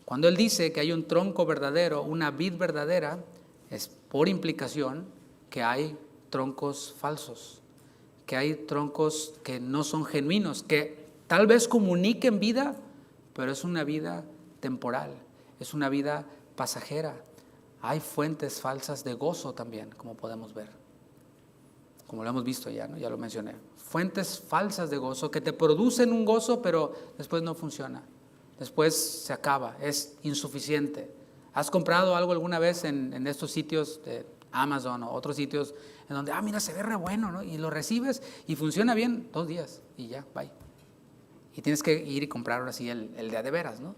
Cuando Él dice que hay un tronco verdadero, una vid verdadera, es por implicación que hay troncos falsos, que hay troncos que no son genuinos, que tal vez comuniquen vida, pero es una vida temporal, es una vida pasajera. Hay fuentes falsas de gozo también, como podemos ver, como lo hemos visto ya, ¿no? Ya lo mencioné. Fuentes falsas de gozo que te producen un gozo, pero después no funciona. Después se acaba, es insuficiente. ¿Has comprado algo alguna vez en estos sitios de Amazon o otros sitios en donde, mira, se ve re bueno, ¿no? Y lo recibes y funciona bien 2 días y ya, bye. Y tienes que ir y comprar ahora sí el de veras, ¿no?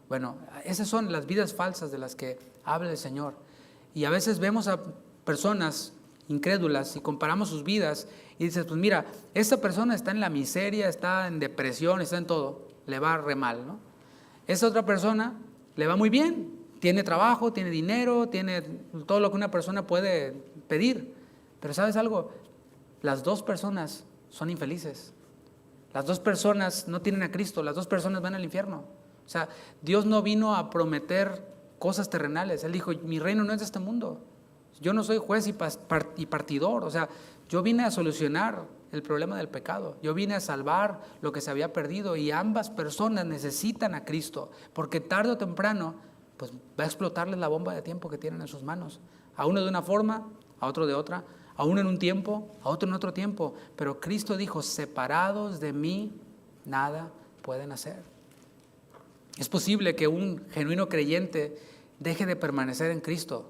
Bueno, esas son las vidas falsas de las que habla el Señor. Y a veces vemos a personas incrédulas y comparamos sus vidas y dices, pues mira, esta persona está en la miseria, está en depresión, está en todo, le va re mal, ¿no? Esa otra persona le va muy bien, tiene trabajo, tiene dinero, tiene todo lo que una persona puede pedir. Pero ¿sabes algo? Las 2 personas son infelices. Las 2 personas no tienen a Cristo, las 2 personas van al infierno. O sea, Dios no vino a prometer cosas terrenales. Él dijo, mi reino no es de este mundo. Yo no soy juez y partidor. O sea, yo vine a solucionar el problema del pecado. Yo vine a salvar lo que se había perdido y ambas personas necesitan a Cristo, porque tarde o temprano pues va a explotarles la bomba de tiempo que tienen en sus manos. A uno de una forma, a otro de otra, a uno en un tiempo, a otro en otro tiempo. Pero Cristo dijo, separados de mí, nada pueden hacer. Es posible que un genuino creyente deje de permanecer en Cristo.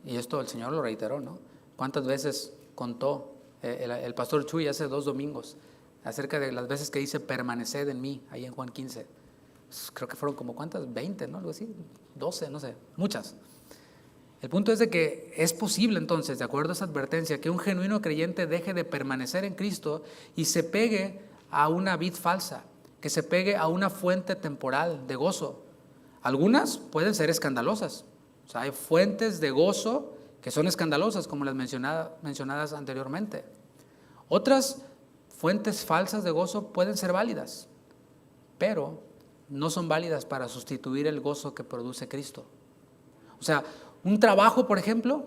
Y esto el Señor lo reiteró, ¿no? ¿Cuántas veces contó el pastor Chuy hace 2 domingos acerca de las veces que dice permaneced en mí, ahí en Juan 15? Creo que fueron como ¿cuántas? 20, ¿no? Algo así, 12, no sé, muchas. El punto es de que es posible entonces, de acuerdo a esa advertencia, que un genuino creyente deje de permanecer en Cristo y se pegue a una vid falsa, que se pegue a una fuente temporal de gozo. Algunas pueden ser escandalosas. O sea, hay fuentes de gozo que son escandalosas, como las mencionadas anteriormente. Otras fuentes falsas de gozo pueden ser válidas, pero no son válidas para sustituir el gozo que produce Cristo. O sea, un trabajo, por ejemplo,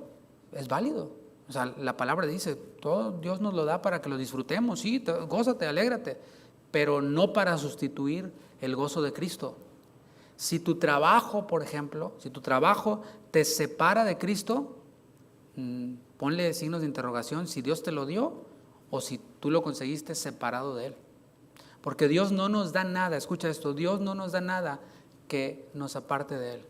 es válido. O sea, la palabra dice, todo Dios nos lo da para que lo disfrutemos, sí, gózate, alégrate, pero no para sustituir el gozo de Cristo. Si tu trabajo, por ejemplo, si tu trabajo te separa de Cristo, ponle signos de interrogación si Dios te lo dio o si tú lo conseguiste separado de Él. Porque Dios no nos da nada, escucha esto, Dios no nos da nada que nos aparte de Él.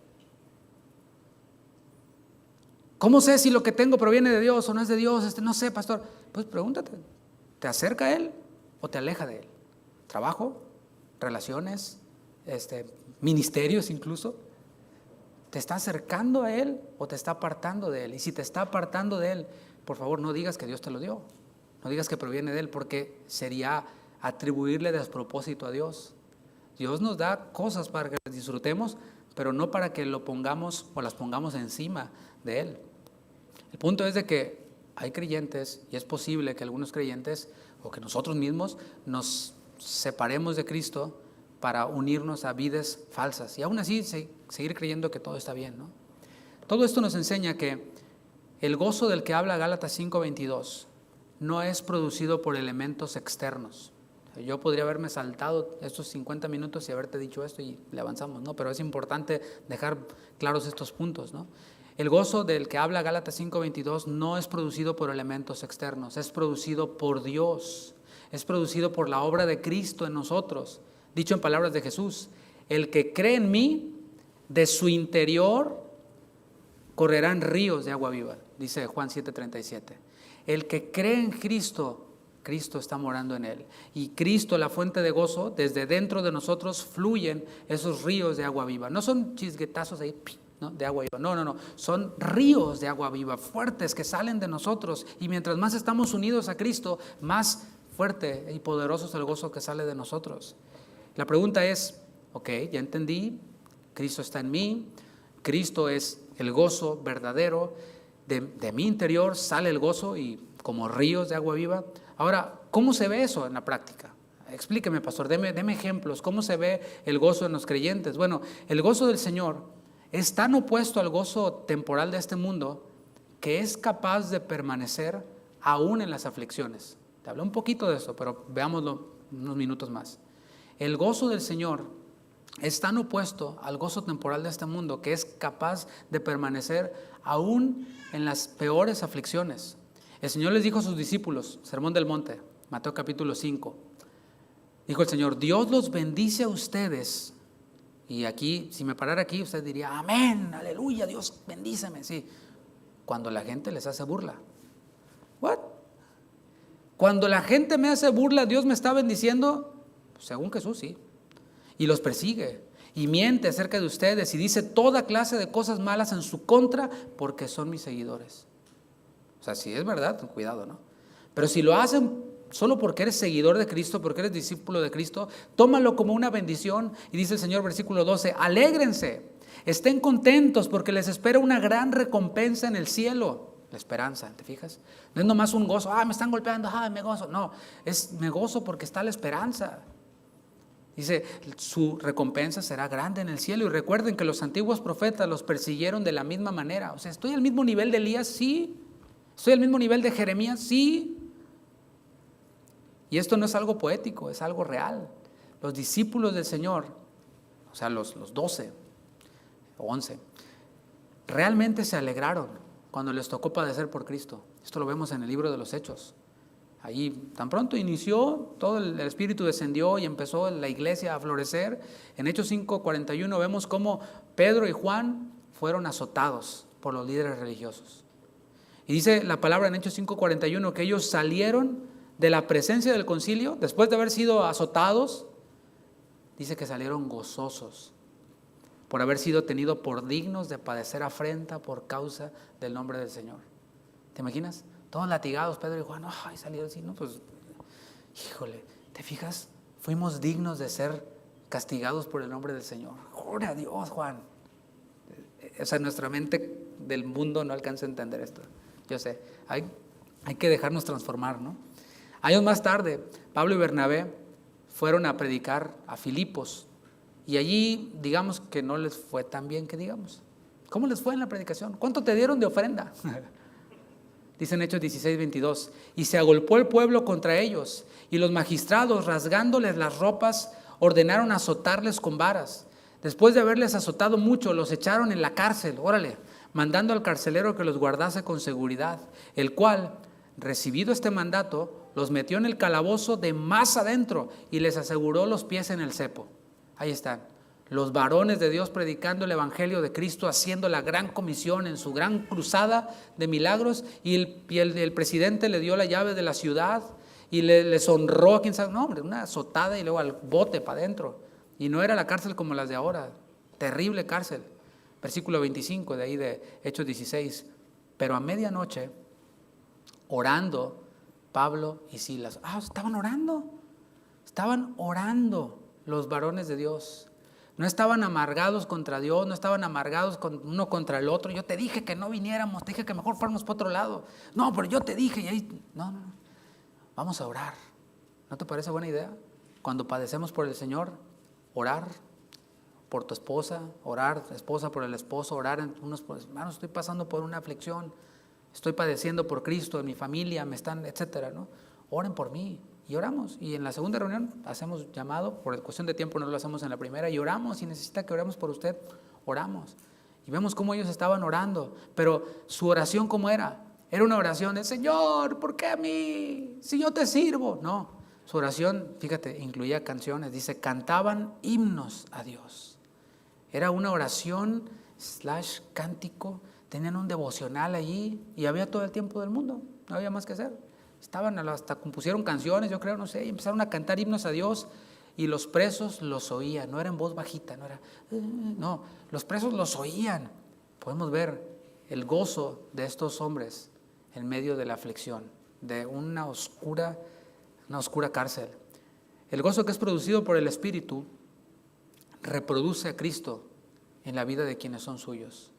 ¿Cómo sé si lo que tengo proviene de Dios o no es de Dios? No sé, pastor. Pues pregúntate, ¿te acerca a Él o te aleja de Él? ¿Trabajo? ¿Relaciones? ¿Ministerios incluso? ¿Te está acercando a Él o te está apartando de Él? Y si te está apartando de Él, por favor no digas que Dios te lo dio. No digas que proviene de Él, porque sería atribuirle despropósito a Dios. Dios nos da cosas para que las disfrutemos, pero no para que lo pongamos o las pongamos encima de Él. El punto es de que hay creyentes, y es posible que algunos creyentes o que nosotros mismos nos separemos de Cristo para unirnos a vidas falsas y aún así seguir creyendo que todo está bien, ¿no? Todo esto nos enseña que el gozo del que habla Gálatas 5:22 no es producido por elementos externos. Yo podría haberme saltado estos 50 minutos y haberte dicho esto y le avanzamos, ¿no? Pero es importante dejar claros estos puntos, ¿no? El gozo del que habla Gálatas 5:22 no es producido por elementos externos, es producido por Dios, es producido por la obra de Cristo en nosotros. Dicho en palabras de Jesús, el que cree en mí, de su interior correrán ríos de agua viva, dice Juan 7:37. El que cree en Cristo Cristo está morando en él. Y Cristo, la fuente de gozo, desde dentro de nosotros fluyen esos ríos de agua viva. No son chisguetazos ahí, ¿no?, de agua viva. No. Son ríos de agua viva, fuertes, que salen de nosotros. Y mientras más estamos unidos a Cristo, más fuerte y poderoso es el gozo que sale de nosotros. La pregunta es, ok, ya entendí, Cristo está en mí, Cristo es el gozo verdadero, de mi interior sale el gozo y como ríos de agua viva. Ahora, ¿cómo se ve eso en la práctica? Explíqueme, pastor, deme ejemplos. ¿Cómo se ve el gozo en los creyentes? Bueno, el gozo del Señor es tan opuesto al gozo temporal de este mundo que es capaz de permanecer aún en las aflicciones. Te hablé un poquito de eso, pero veámoslo unos minutos más. El gozo del Señor es tan opuesto al gozo temporal de este mundo que es capaz de permanecer aún en las peores aflicciones. El Señor les dijo a sus discípulos, Sermón del Monte, Mateo capítulo 5, dijo el Señor, Dios los bendice a ustedes. Y aquí, si me parara aquí, usted diría, amén, aleluya, Dios bendíceme. Sí, cuando la gente les hace burla. ¿What? Cuando la gente me hace burla, ¿Dios me está bendiciendo? Según Jesús, sí. Y los persigue y miente acerca de ustedes y dice toda clase de cosas malas en su contra porque son mis seguidores. O sea, si es verdad, cuidado, ¿no? Pero si lo hacen solo porque eres seguidor de Cristo, porque eres discípulo de Cristo, tómalo como una bendición. Y dice el Señor, versículo 12, alégrense, estén contentos porque les espera una gran recompensa en el cielo. La esperanza, ¿te fijas? No es nomás un gozo, me están golpeando, me gozo. No, me gozo porque está la esperanza. Dice, su recompensa será grande en el cielo. Y recuerden que los antiguos profetas los persiguieron de la misma manera. O sea, ¿estoy al mismo nivel de Elías? Sí. ¿Estoy al mismo nivel de Jeremías? Sí. Y esto no es algo poético, es algo real. Los discípulos del Señor, o sea, los 12 o 11, realmente se alegraron cuando les tocó padecer por Cristo. Esto lo vemos en el libro de los Hechos. Allí tan pronto inició, todo el Espíritu descendió y empezó la iglesia a florecer. En Hechos 5:41 vemos cómo Pedro y Juan fueron azotados por los líderes religiosos. Y dice la palabra en Hechos 5:41 que ellos salieron de la presencia del concilio, después de haber sido azotados, dice que salieron gozosos por haber sido tenidos por dignos de padecer afrenta por causa del nombre del Señor. ¿Te imaginas? Todos latigados, Pedro y Juan, salieron así, ¿no? Pues, híjole, ¿te fijas? Fuimos dignos de ser castigados por el nombre del Señor. Gloria a Dios, Juan. O sea, nuestra mente del mundo no alcanza a entender esto. Yo sé, hay que dejarnos transformar, ¿no? Años más tarde, Pablo y Bernabé fueron a predicar a Filipos y allí, digamos que no les fue tan bien que digamos. ¿Cómo les fue en la predicación? ¿Cuánto te dieron de ofrenda? Dice en Hechos 16:22, y se agolpó el pueblo contra ellos, y los magistrados, rasgándoles las ropas, ordenaron azotarles con varas. Después de haberles azotado mucho, los echaron en la cárcel, mandando al carcelero que los guardase con seguridad, el cual, recibido este mandato, los metió en el calabozo de más adentro y les aseguró los pies en el cepo. Ahí están. Los varones de Dios predicando el evangelio de Cristo, haciendo la gran comisión en su gran cruzada de milagros, y el presidente le dio la llave de la ciudad y les honró, quién sabe, no hombre, una azotada y luego al bote para adentro. Y no era la cárcel como las de ahora, terrible cárcel. Versículo 25 de ahí de Hechos 16, pero a medianoche, orando, Pablo y Silas, estaban orando los varones de Dios. No estaban amargados contra Dios, no estaban amargados uno contra el otro. Yo te dije que no viniéramos, te dije que mejor fuéramos para otro lado. No, pero yo te dije y ahí, no. Vamos a orar. ¿No te parece buena idea? Cuando padecemos por el Señor, orar por tu esposa, orar esposa por el esposo, orar unos por hermanos, estoy pasando por una aflicción, estoy padeciendo por Cristo, en mi familia, etcétera, ¿no? Oren por mí. Y oramos, y en la segunda reunión hacemos llamado, por cuestión de tiempo no lo hacemos en la primera, y oramos, si necesita que oremos por usted, oramos. Y vemos cómo ellos estaban orando, pero su oración ¿cómo era? Era una oración de, Señor, ¿por qué a mí? Si yo te sirvo. No, su oración, fíjate, incluía canciones, dice, cantaban himnos a Dios. Era una oración / cántico, tenían un devocional allí, y había todo el tiempo del mundo, no había más que hacer. hasta compusieron canciones, yo creo, no sé, y empezaron a cantar himnos a Dios, y los presos los oían. No era en voz bajita, no, los presos los oían. Podemos ver el gozo de estos hombres en medio de la aflicción, de una oscura cárcel. El gozo que es producido por el Espíritu reproduce a Cristo en la vida de quienes son suyos.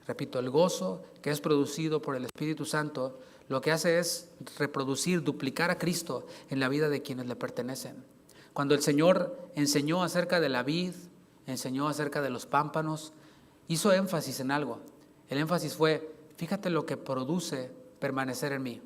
Repito, el gozo que es producido por el Espíritu Santo lo que hace es reproducir, duplicar a Cristo en la vida de quienes le pertenecen. Cuando el Señor enseñó acerca de la vid, enseñó acerca de los pámpanos, hizo énfasis en algo. El énfasis fue, fíjate lo que produce permanecer en mí.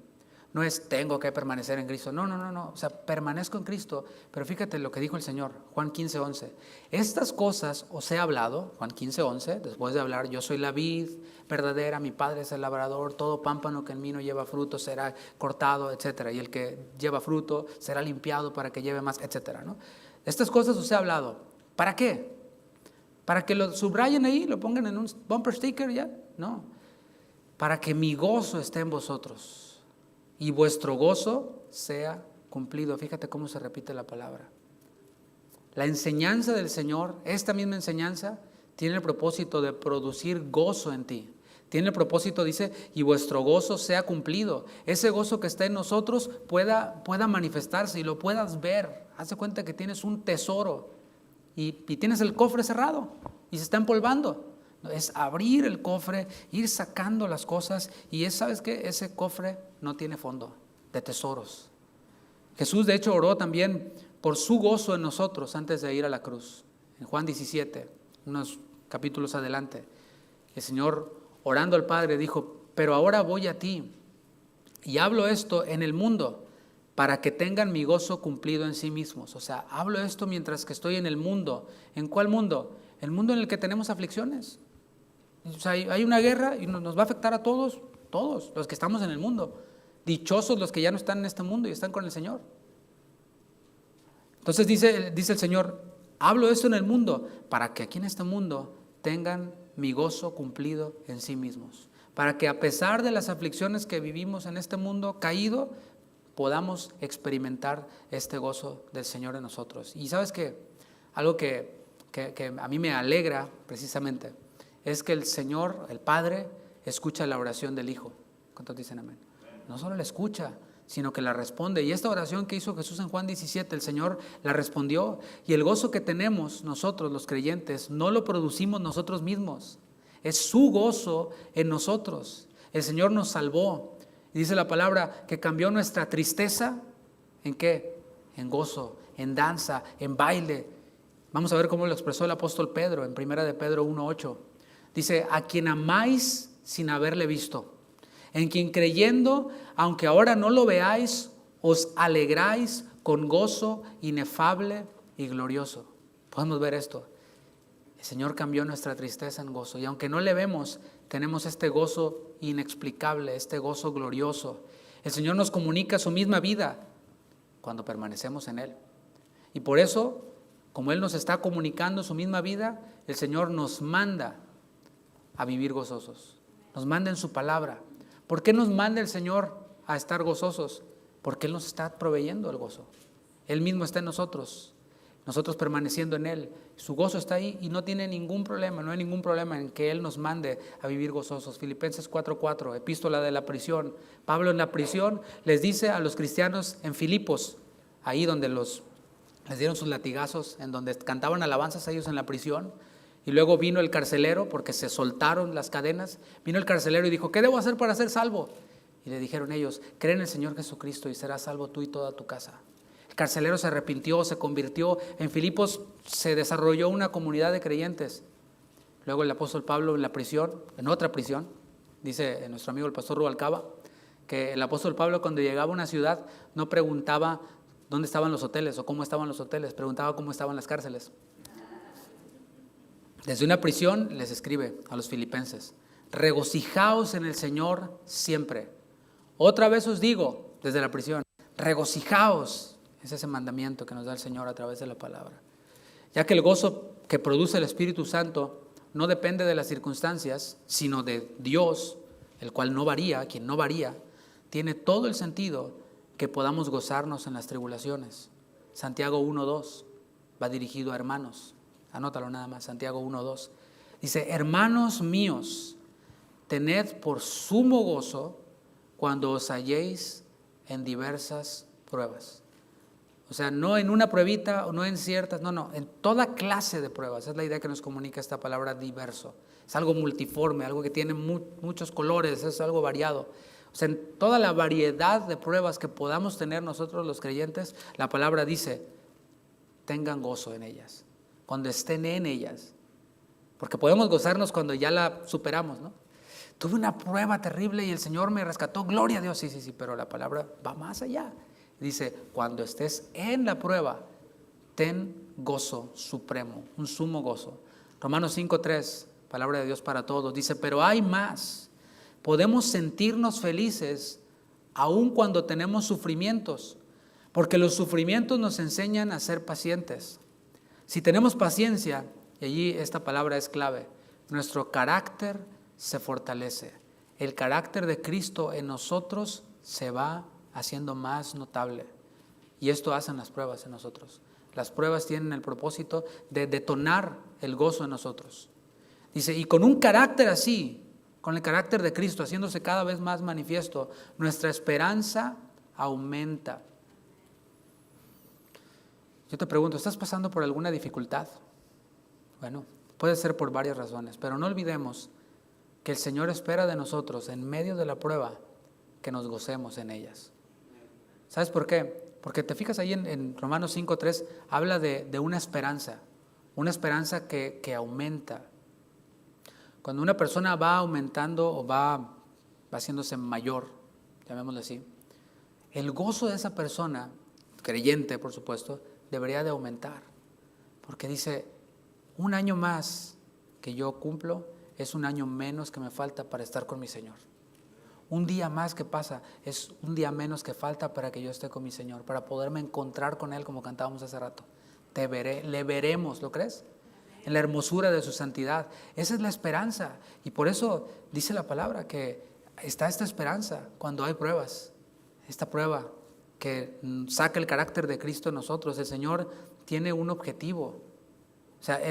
No es tengo que permanecer en Cristo. No. O sea, permanezco en Cristo. Pero fíjate lo que dijo el Señor, Juan 15:11. Estas cosas os he hablado, Juan 15:11, después de hablar, yo soy la vid verdadera, mi Padre es el labrador, todo pámpano que en mí no lleva fruto será cortado, etcétera. Y el que lleva fruto será limpiado para que lleve más, etcétera, ¿no? Estas cosas os he hablado. ¿Para qué? ¿Para que lo subrayen ahí, lo pongan en un bumper sticker ya? No. Para que mi gozo esté en vosotros y vuestro gozo sea cumplido. Fíjate cómo se repite la palabra. La enseñanza del Señor, esta misma enseñanza, tiene el propósito de producir gozo en ti. Tiene el propósito, dice, y vuestro gozo sea cumplido. Ese gozo que está en nosotros pueda manifestarse y lo puedas ver. Haz de cuenta que tienes un tesoro y tienes el cofre cerrado y se está empolvando. Es abrir el cofre, ir sacando las cosas y ¿sabes qué? Ese cofre no tiene fondo de tesoros. Jesús de hecho oró también por su gozo en nosotros antes de ir a la cruz. En Juan 17, unos capítulos adelante, el Señor orando al Padre dijo, pero ahora voy a ti y hablo esto en el mundo para que tengan mi gozo cumplido en sí mismos. O sea, hablo esto mientras que estoy en el mundo. ¿En cuál mundo? El mundo en el que tenemos aflicciones. O sea, hay una guerra y nos va a afectar a todos los que estamos en el mundo. Dichosos los que ya no están en este mundo y están con el Señor. Entonces dice el Señor, hablo esto en el mundo para que aquí en este mundo tengan mi gozo cumplido en sí mismos. Para que a pesar de las aflicciones que vivimos en este mundo caído, podamos experimentar este gozo del Señor en nosotros. Y ¿sabes qué? Algo que a mí me alegra precisamente es que el Señor, el Padre, escucha la oración del Hijo. ¿Cuántos dicen amén? No solo la escucha, sino que la responde. Y esta oración que hizo Jesús en Juan 17, el Señor la respondió. Y el gozo que tenemos nosotros, los creyentes, no lo producimos nosotros mismos. Es su gozo en nosotros. El Señor nos salvó. Y dice la palabra que cambió nuestra tristeza, ¿en qué? En gozo, en danza, en baile. Vamos a ver cómo lo expresó el apóstol Pedro en 1 de Pedro 1:8. Dice, a quien amáis sin haberle visto, en quien creyendo, aunque ahora no lo veáis, os alegráis con gozo inefable y glorioso. Podemos ver esto. El Señor cambió nuestra tristeza en gozo. Y aunque no le vemos, tenemos este gozo inexplicable, este gozo glorioso. El Señor nos comunica su misma vida cuando permanecemos en Él. Y por eso, como Él nos está comunicando su misma vida, el Señor nos manda a vivir gozosos. Nos manda en su palabra. ¿Por qué nos manda el Señor a estar gozosos? Porque Él nos está proveyendo el gozo. Él mismo está en nosotros permaneciendo en Él. Su gozo está ahí y no tiene ningún problema, no hay ningún problema en que Él nos mande a vivir gozosos. Filipenses 4:4, epístola de la prisión. Pablo en la prisión les dice a los cristianos en Filipos, ahí donde les dieron sus latigazos, en donde cantaban alabanzas a ellos en la prisión. Y luego vino el carcelero, porque se soltaron las cadenas, vino el carcelero y dijo, ¿qué debo hacer para ser salvo? Y le dijeron ellos, cree en el Señor Jesucristo y serás salvo tú y toda tu casa. El carcelero se arrepintió, se convirtió. En Filipos se desarrolló una comunidad de creyentes. Luego el apóstol Pablo en la prisión, en otra prisión, dice nuestro amigo el pastor Rubalcaba, que el apóstol Pablo cuando llegaba a una ciudad no preguntaba dónde estaban los hoteles o cómo estaban los hoteles, preguntaba cómo estaban las cárceles. Desde una prisión les escribe a los filipenses, regocijaos en el Señor siempre. Otra vez os digo, desde la prisión, regocijaos. Es ese mandamiento que nos da el Señor a través de la palabra. Ya que el gozo que produce el Espíritu Santo no depende de las circunstancias, sino de Dios, el cual no varía, quien no varía, tiene todo el sentido que podamos gozarnos en las tribulaciones. Santiago 1:2 va dirigido a hermanos. Anótalo nada más, Santiago 1:2. Dice, hermanos míos, tened por sumo gozo cuando os halléis en diversas pruebas. O sea, no en una pruebita o no en ciertas, no, en toda clase de pruebas. Es la idea que nos comunica esta palabra diverso. Es algo multiforme, algo que tiene muchos colores, es algo variado. O sea, en toda la variedad de pruebas que podamos tener nosotros los creyentes, la palabra dice, tengan gozo en ellas, cuando estén en ellas. Porque podemos gozarnos cuando ya la superamos, ¿no? Tuve una prueba terrible y el Señor me rescató, gloria a Dios, sí, pero la palabra va más allá. Dice, cuando estés en la prueba, ten gozo supremo, un sumo gozo. Romanos 5:3, palabra de Dios para todos, dice, pero hay más. Podemos sentirnos felices aun cuando tenemos sufrimientos, porque los sufrimientos nos enseñan a ser pacientes. Si tenemos paciencia, y allí esta palabra es clave, nuestro carácter se fortalece. El carácter de Cristo en nosotros se va haciendo más notable. Y esto hacen las pruebas en nosotros. Las pruebas tienen el propósito de detonar el gozo en nosotros. Dice, y con un carácter así, con el carácter de Cristo haciéndose cada vez más manifiesto, nuestra esperanza aumenta. Yo te pregunto, ¿estás pasando por alguna dificultad? Bueno, puede ser por varias razones, pero no olvidemos que el Señor espera de nosotros en medio de la prueba que nos gocemos en ellas. ¿Sabes por qué? Porque te fijas ahí en Romanos 5:3, habla de una esperanza que aumenta. Cuando una persona va aumentando o va haciéndose mayor, llamémoslo así, el gozo de esa persona, creyente por supuesto, debería de aumentar. Porque dice, un año más que yo cumplo es un año menos que me falta para estar con mi Señor. Un día más que pasa es un día menos que falta para que yo esté con mi Señor, para poderme encontrar con Él como cantábamos hace rato. Te veré, le veremos, ¿lo crees? En la hermosura de su santidad. Esa es la esperanza. Y por eso dice la palabra que está esta esperanza cuando hay pruebas. Esta prueba que saca el carácter de Cristo en nosotros. El Señor tiene un objetivo. O sea,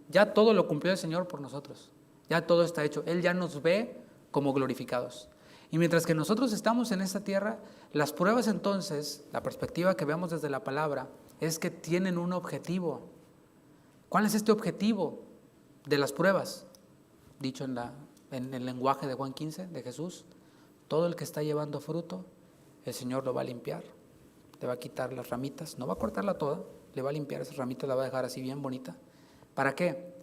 ya todo lo cumplió el Señor por nosotros. Ya todo está hecho. Él ya nos ve como glorificados. Y mientras que nosotros estamos en esta tierra, las pruebas entonces, la perspectiva que vemos desde la palabra, es que tienen un objetivo. ¿Cuál es este objetivo de las pruebas? Dicho en el lenguaje de Juan 15, de Jesús, todo el que está llevando fruto, el Señor lo va a limpiar, le va a quitar las ramitas, no va a cortarla toda, le va a limpiar esas ramitas, la va a dejar así bien bonita. ¿Para qué?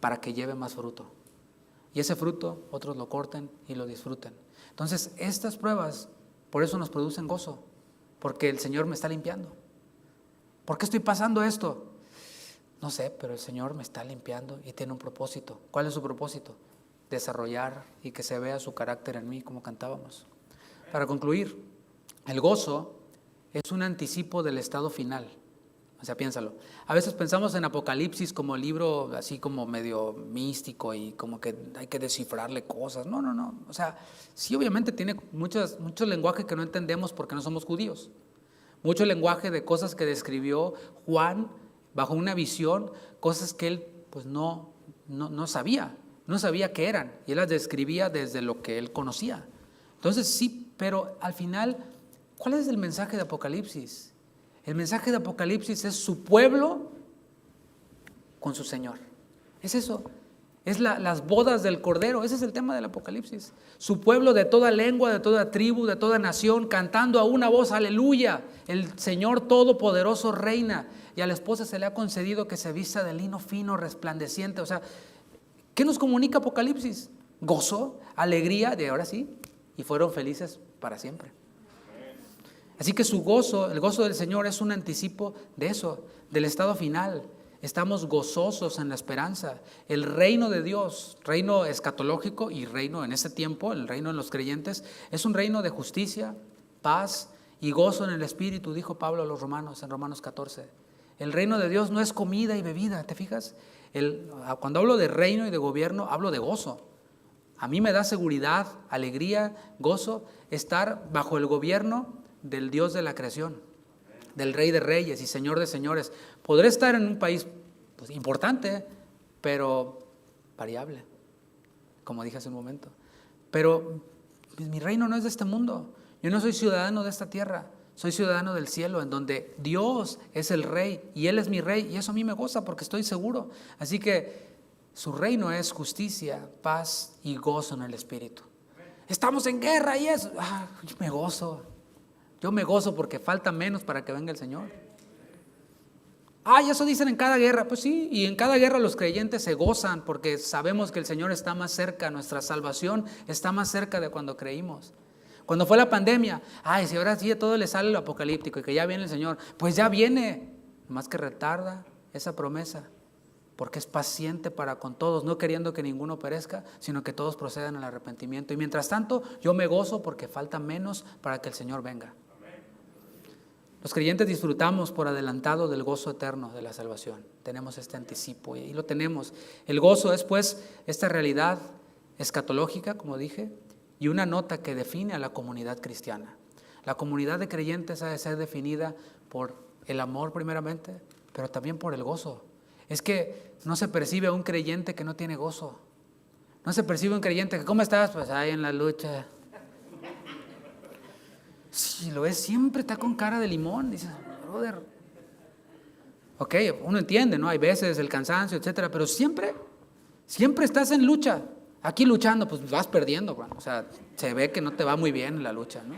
Para que lleve más fruto. Y ese fruto otros lo corten y lo disfruten. Entonces, estas pruebas, por eso nos producen gozo, porque el Señor me está limpiando. ¿Por qué estoy pasando esto? No sé, pero el Señor me está limpiando y tiene un propósito. ¿Cuál es su propósito? Desarrollar y que se vea su carácter en mí, como cantábamos. Para concluir, el gozo es un anticipo del estado final. O sea, piénsalo. A veces pensamos en Apocalipsis como libro así como medio místico y como que hay que descifrarle cosas. No. O sea, sí, obviamente tiene mucho lenguaje que no entendemos porque no somos judíos. Mucho lenguaje de cosas que describió Juan bajo una visión, cosas que él pues no sabía qué eran. Y él las describía desde lo que él conocía. Entonces sí, pero al final, ¿cuál es el mensaje de Apocalipsis? El mensaje de Apocalipsis es su pueblo con su Señor. Es eso. Es las bodas del Cordero. Ese es el tema del Apocalipsis. Su pueblo de toda lengua, de toda tribu, de toda nación, cantando a una voz, aleluya. El Señor Todopoderoso reina. Y a la esposa se le ha concedido que se vista de lino fino, resplandeciente. O sea, ¿qué nos comunica Apocalipsis? Gozo, alegría, de ahora sí. Y fueron felices para siempre. Así que su gozo, el gozo del Señor es un anticipo de eso, del estado final. Estamos gozosos en la esperanza. El reino de Dios, reino escatológico y reino en ese tiempo, el reino en los creyentes, es un reino de justicia, paz y gozo en el Espíritu, dijo Pablo a los romanos en Romanos 14. El reino de Dios no es comida y bebida, ¿te fijas? Cuando hablo de reino y de gobierno, hablo de gozo. A mí me da seguridad, alegría, gozo estar bajo el gobierno del Dios de la creación, del Rey de Reyes y Señor de Señores. Podré estar en un país pues, importante, pero variable, como dije hace un momento. Pero mi reino no es de este mundo. Yo no soy ciudadano de esta tierra. Soy ciudadano del cielo, en donde Dios es el Rey y Él es mi Rey. Y eso a mí me goza porque estoy seguro. Así que su reino es justicia, paz y gozo en el Espíritu. Estamos en guerra y eso. Yo me gozo. Yo me gozo porque falta menos para que venga el Señor. Y eso dicen en cada guerra. Pues sí, y en cada guerra los creyentes se gozan porque sabemos que el Señor está más cerca, nuestra salvación está más cerca de cuando creímos. Cuando fue la pandemia, si ahora sí a todo le sale lo apocalíptico y que ya viene el Señor, pues ya viene, más que retarda esa promesa, porque es paciente para con todos, no queriendo que ninguno perezca, sino que todos procedan al arrepentimiento. Y mientras tanto, yo me gozo porque falta menos para que el Señor venga. Los creyentes disfrutamos por adelantado del gozo eterno de la salvación. Tenemos este anticipo y lo tenemos. El gozo es pues esta realidad escatológica, como dije, y una nota que define a la comunidad cristiana. La comunidad de creyentes ha de ser definida por el amor primeramente, pero también por el gozo. Es que no se percibe a un creyente que no tiene gozo. No se percibe a un creyente que, ¿cómo estás? Pues ahí en la lucha. Si lo ves, siempre está con cara de limón. Dices, brother. Ok, uno entiende, ¿no? Hay veces el cansancio, etcétera, pero siempre estás en lucha. Aquí luchando, pues vas perdiendo, bueno, o sea, se ve que no te va muy bien en la lucha, ¿no?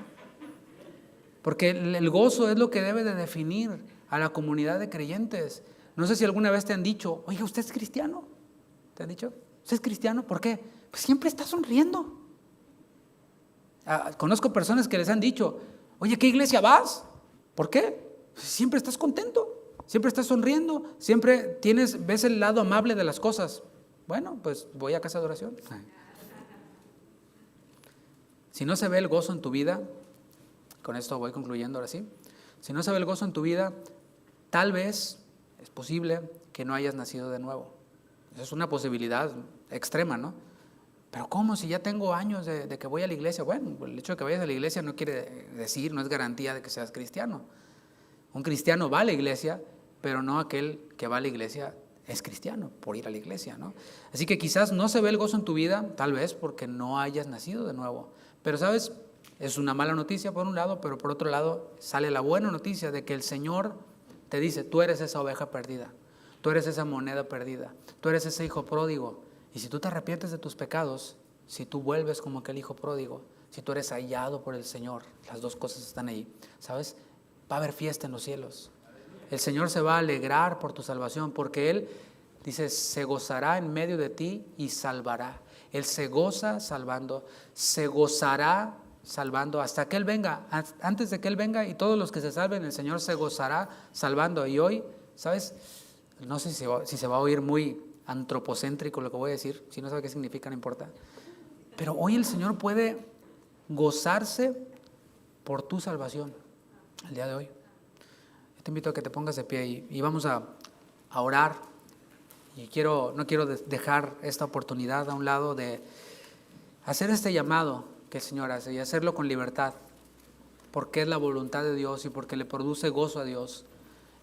Porque el gozo es lo que debe de definir a la comunidad de creyentes. No sé si alguna vez te han dicho, oiga, ¿usted es cristiano? ¿Te han dicho? ¿Usted es cristiano? ¿Por qué? Pues siempre está sonriendo. Conozco personas que les han dicho, oye, ¿qué iglesia vas? ¿Por qué? Pues siempre estás contento, siempre estás sonriendo, siempre ves el lado amable de las cosas. Bueno, pues voy a casa de oración. Si no se ve el gozo en tu vida, con esto voy concluyendo ahora sí. Si no se ve el gozo en tu vida, tal vez es posible que no hayas nacido de nuevo. Esa es una posibilidad extrema, ¿no? Pero ¿cómo? Si ya tengo años de que voy a la iglesia. Bueno, el hecho de que vayas a la iglesia no quiere decir, no es garantía de que seas cristiano. Un cristiano va a la iglesia, pero no aquel que va a la iglesia es cristiano por ir a la iglesia, ¿no? Así que quizás no se ve el gozo en tu vida, tal vez porque no hayas nacido de nuevo. Pero ¿sabes? Es una mala noticia por un lado, pero por otro lado sale la buena noticia de que el Señor te dice, tú eres esa oveja perdida, tú eres esa moneda perdida, tú eres ese hijo pródigo. Y si tú te arrepientes de tus pecados, si tú vuelves como aquel hijo pródigo, si tú eres hallado por el Señor, las dos cosas están ahí, ¿sabes? Va a haber fiesta en los cielos. El Señor se va a alegrar por tu salvación, porque Él, dice, se gozará en medio de ti y salvará. Él se goza salvando, se gozará salvando hasta que Él venga. Antes de que Él venga y todos los que se salven, el Señor se gozará salvando. Y hoy, ¿sabes? No sé si se va a oír muy antropocéntrico lo que voy a decir. Si no sabe qué significa, no importa. Pero hoy el Señor puede gozarse por tu salvación, el día de hoy. Te invito a que te pongas de pie y vamos a orar. Y no quiero dejar esta oportunidad a un lado de hacer este llamado que el Señor hace y hacerlo con libertad, porque es la voluntad de Dios y porque le produce gozo a Dios.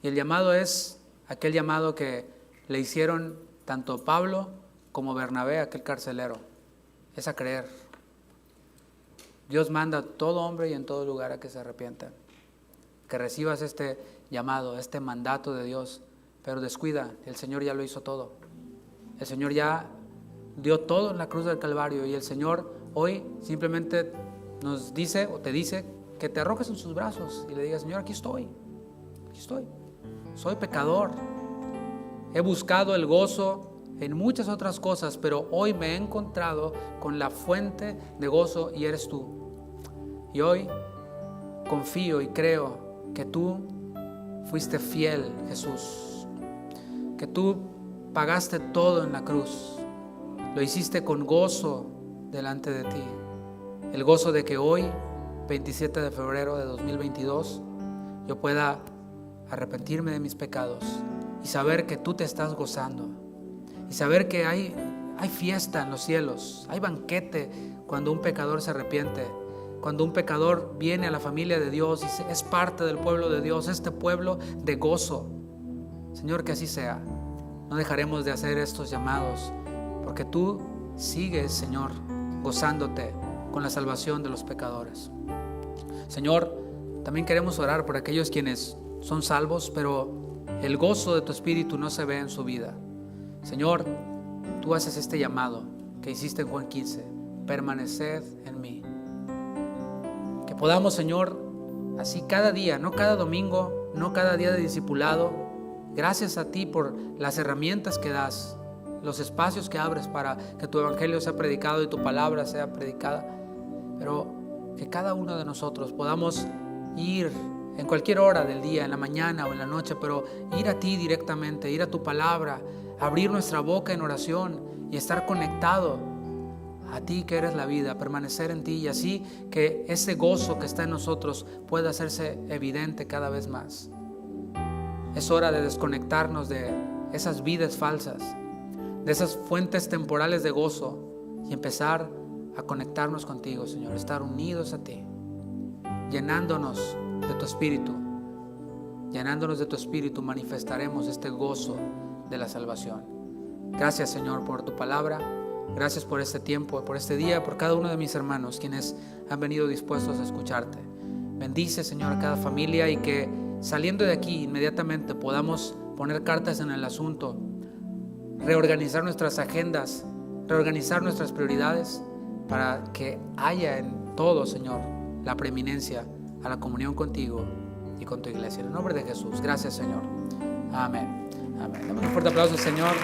Y el llamado es aquel llamado que le hicieron tanto Pablo como Bernabé, aquel carcelero, es a creer. Dios manda a todo hombre y en todo lugar a que se arrepientan, que recibas este llamado, este mandato de Dios, pero descuida, el Señor ya lo hizo todo. El Señor ya dio todo en la cruz del Calvario y el Señor hoy simplemente nos dice o te dice que te arrojes en sus brazos y le digas, Señor, aquí estoy, soy pecador, he buscado el gozo en muchas otras cosas, pero hoy me he encontrado con la fuente de gozo y eres tú. Y hoy confío y creo que tú fuiste fiel, Jesús, que tú pagaste todo en la cruz, lo hiciste con gozo delante de ti, el gozo de que hoy, 27 de febrero de 2022, yo pueda arrepentirme de mis pecados y saber que tú te estás gozando y saber que hay fiesta en los cielos, hay banquete cuando un pecador se arrepiente. cuando un pecador viene a la familia de Dios y es parte del pueblo de Dios, este pueblo de gozo. Señor, que así sea. No dejaremos de hacer estos llamados, porque tú sigues, Señor, gozándote con la salvación de los pecadores. Señor, también queremos orar por aquellos quienes son salvos, pero el gozo de tu Espíritu no se ve en su vida. Señor, tú haces este llamado que hiciste en Juan 15, permaneced en mí. Que podamos, Señor, así cada día, no cada domingo, no cada día de discipulado, gracias a ti por las herramientas que das, los espacios que abres para que tu evangelio sea predicado y tu palabra sea predicada, pero que cada uno de nosotros podamos ir en cualquier hora del día, en la mañana o en la noche, pero ir a ti directamente, ir a tu palabra, abrir nuestra boca en oración y estar conectado a ti que eres la vida, permanecer en ti, y así que ese gozo que está en nosotros pueda hacerse evidente cada vez más. Es hora de desconectarnos de esas vidas falsas, de esas fuentes temporales de gozo, y empezar a conectarnos contigo, Señor, estar unidos a ti, llenándonos de tu Espíritu. Llenándonos de tu Espíritu manifestaremos este gozo de la salvación. Gracias, Señor, por tu palabra. Gracias por este tiempo, por este día, por cada uno de mis hermanos quienes han venido dispuestos a escucharte. Bendice, Señor, a cada familia, y que saliendo de aquí inmediatamente podamos poner cartas en el asunto, reorganizar nuestras agendas, reorganizar nuestras prioridades, para que haya en todo, Señor, la preeminencia a la comunión contigo y con tu iglesia. En el nombre de Jesús. Gracias, Señor. Amén. Amén. Damos un fuerte aplauso, Señor.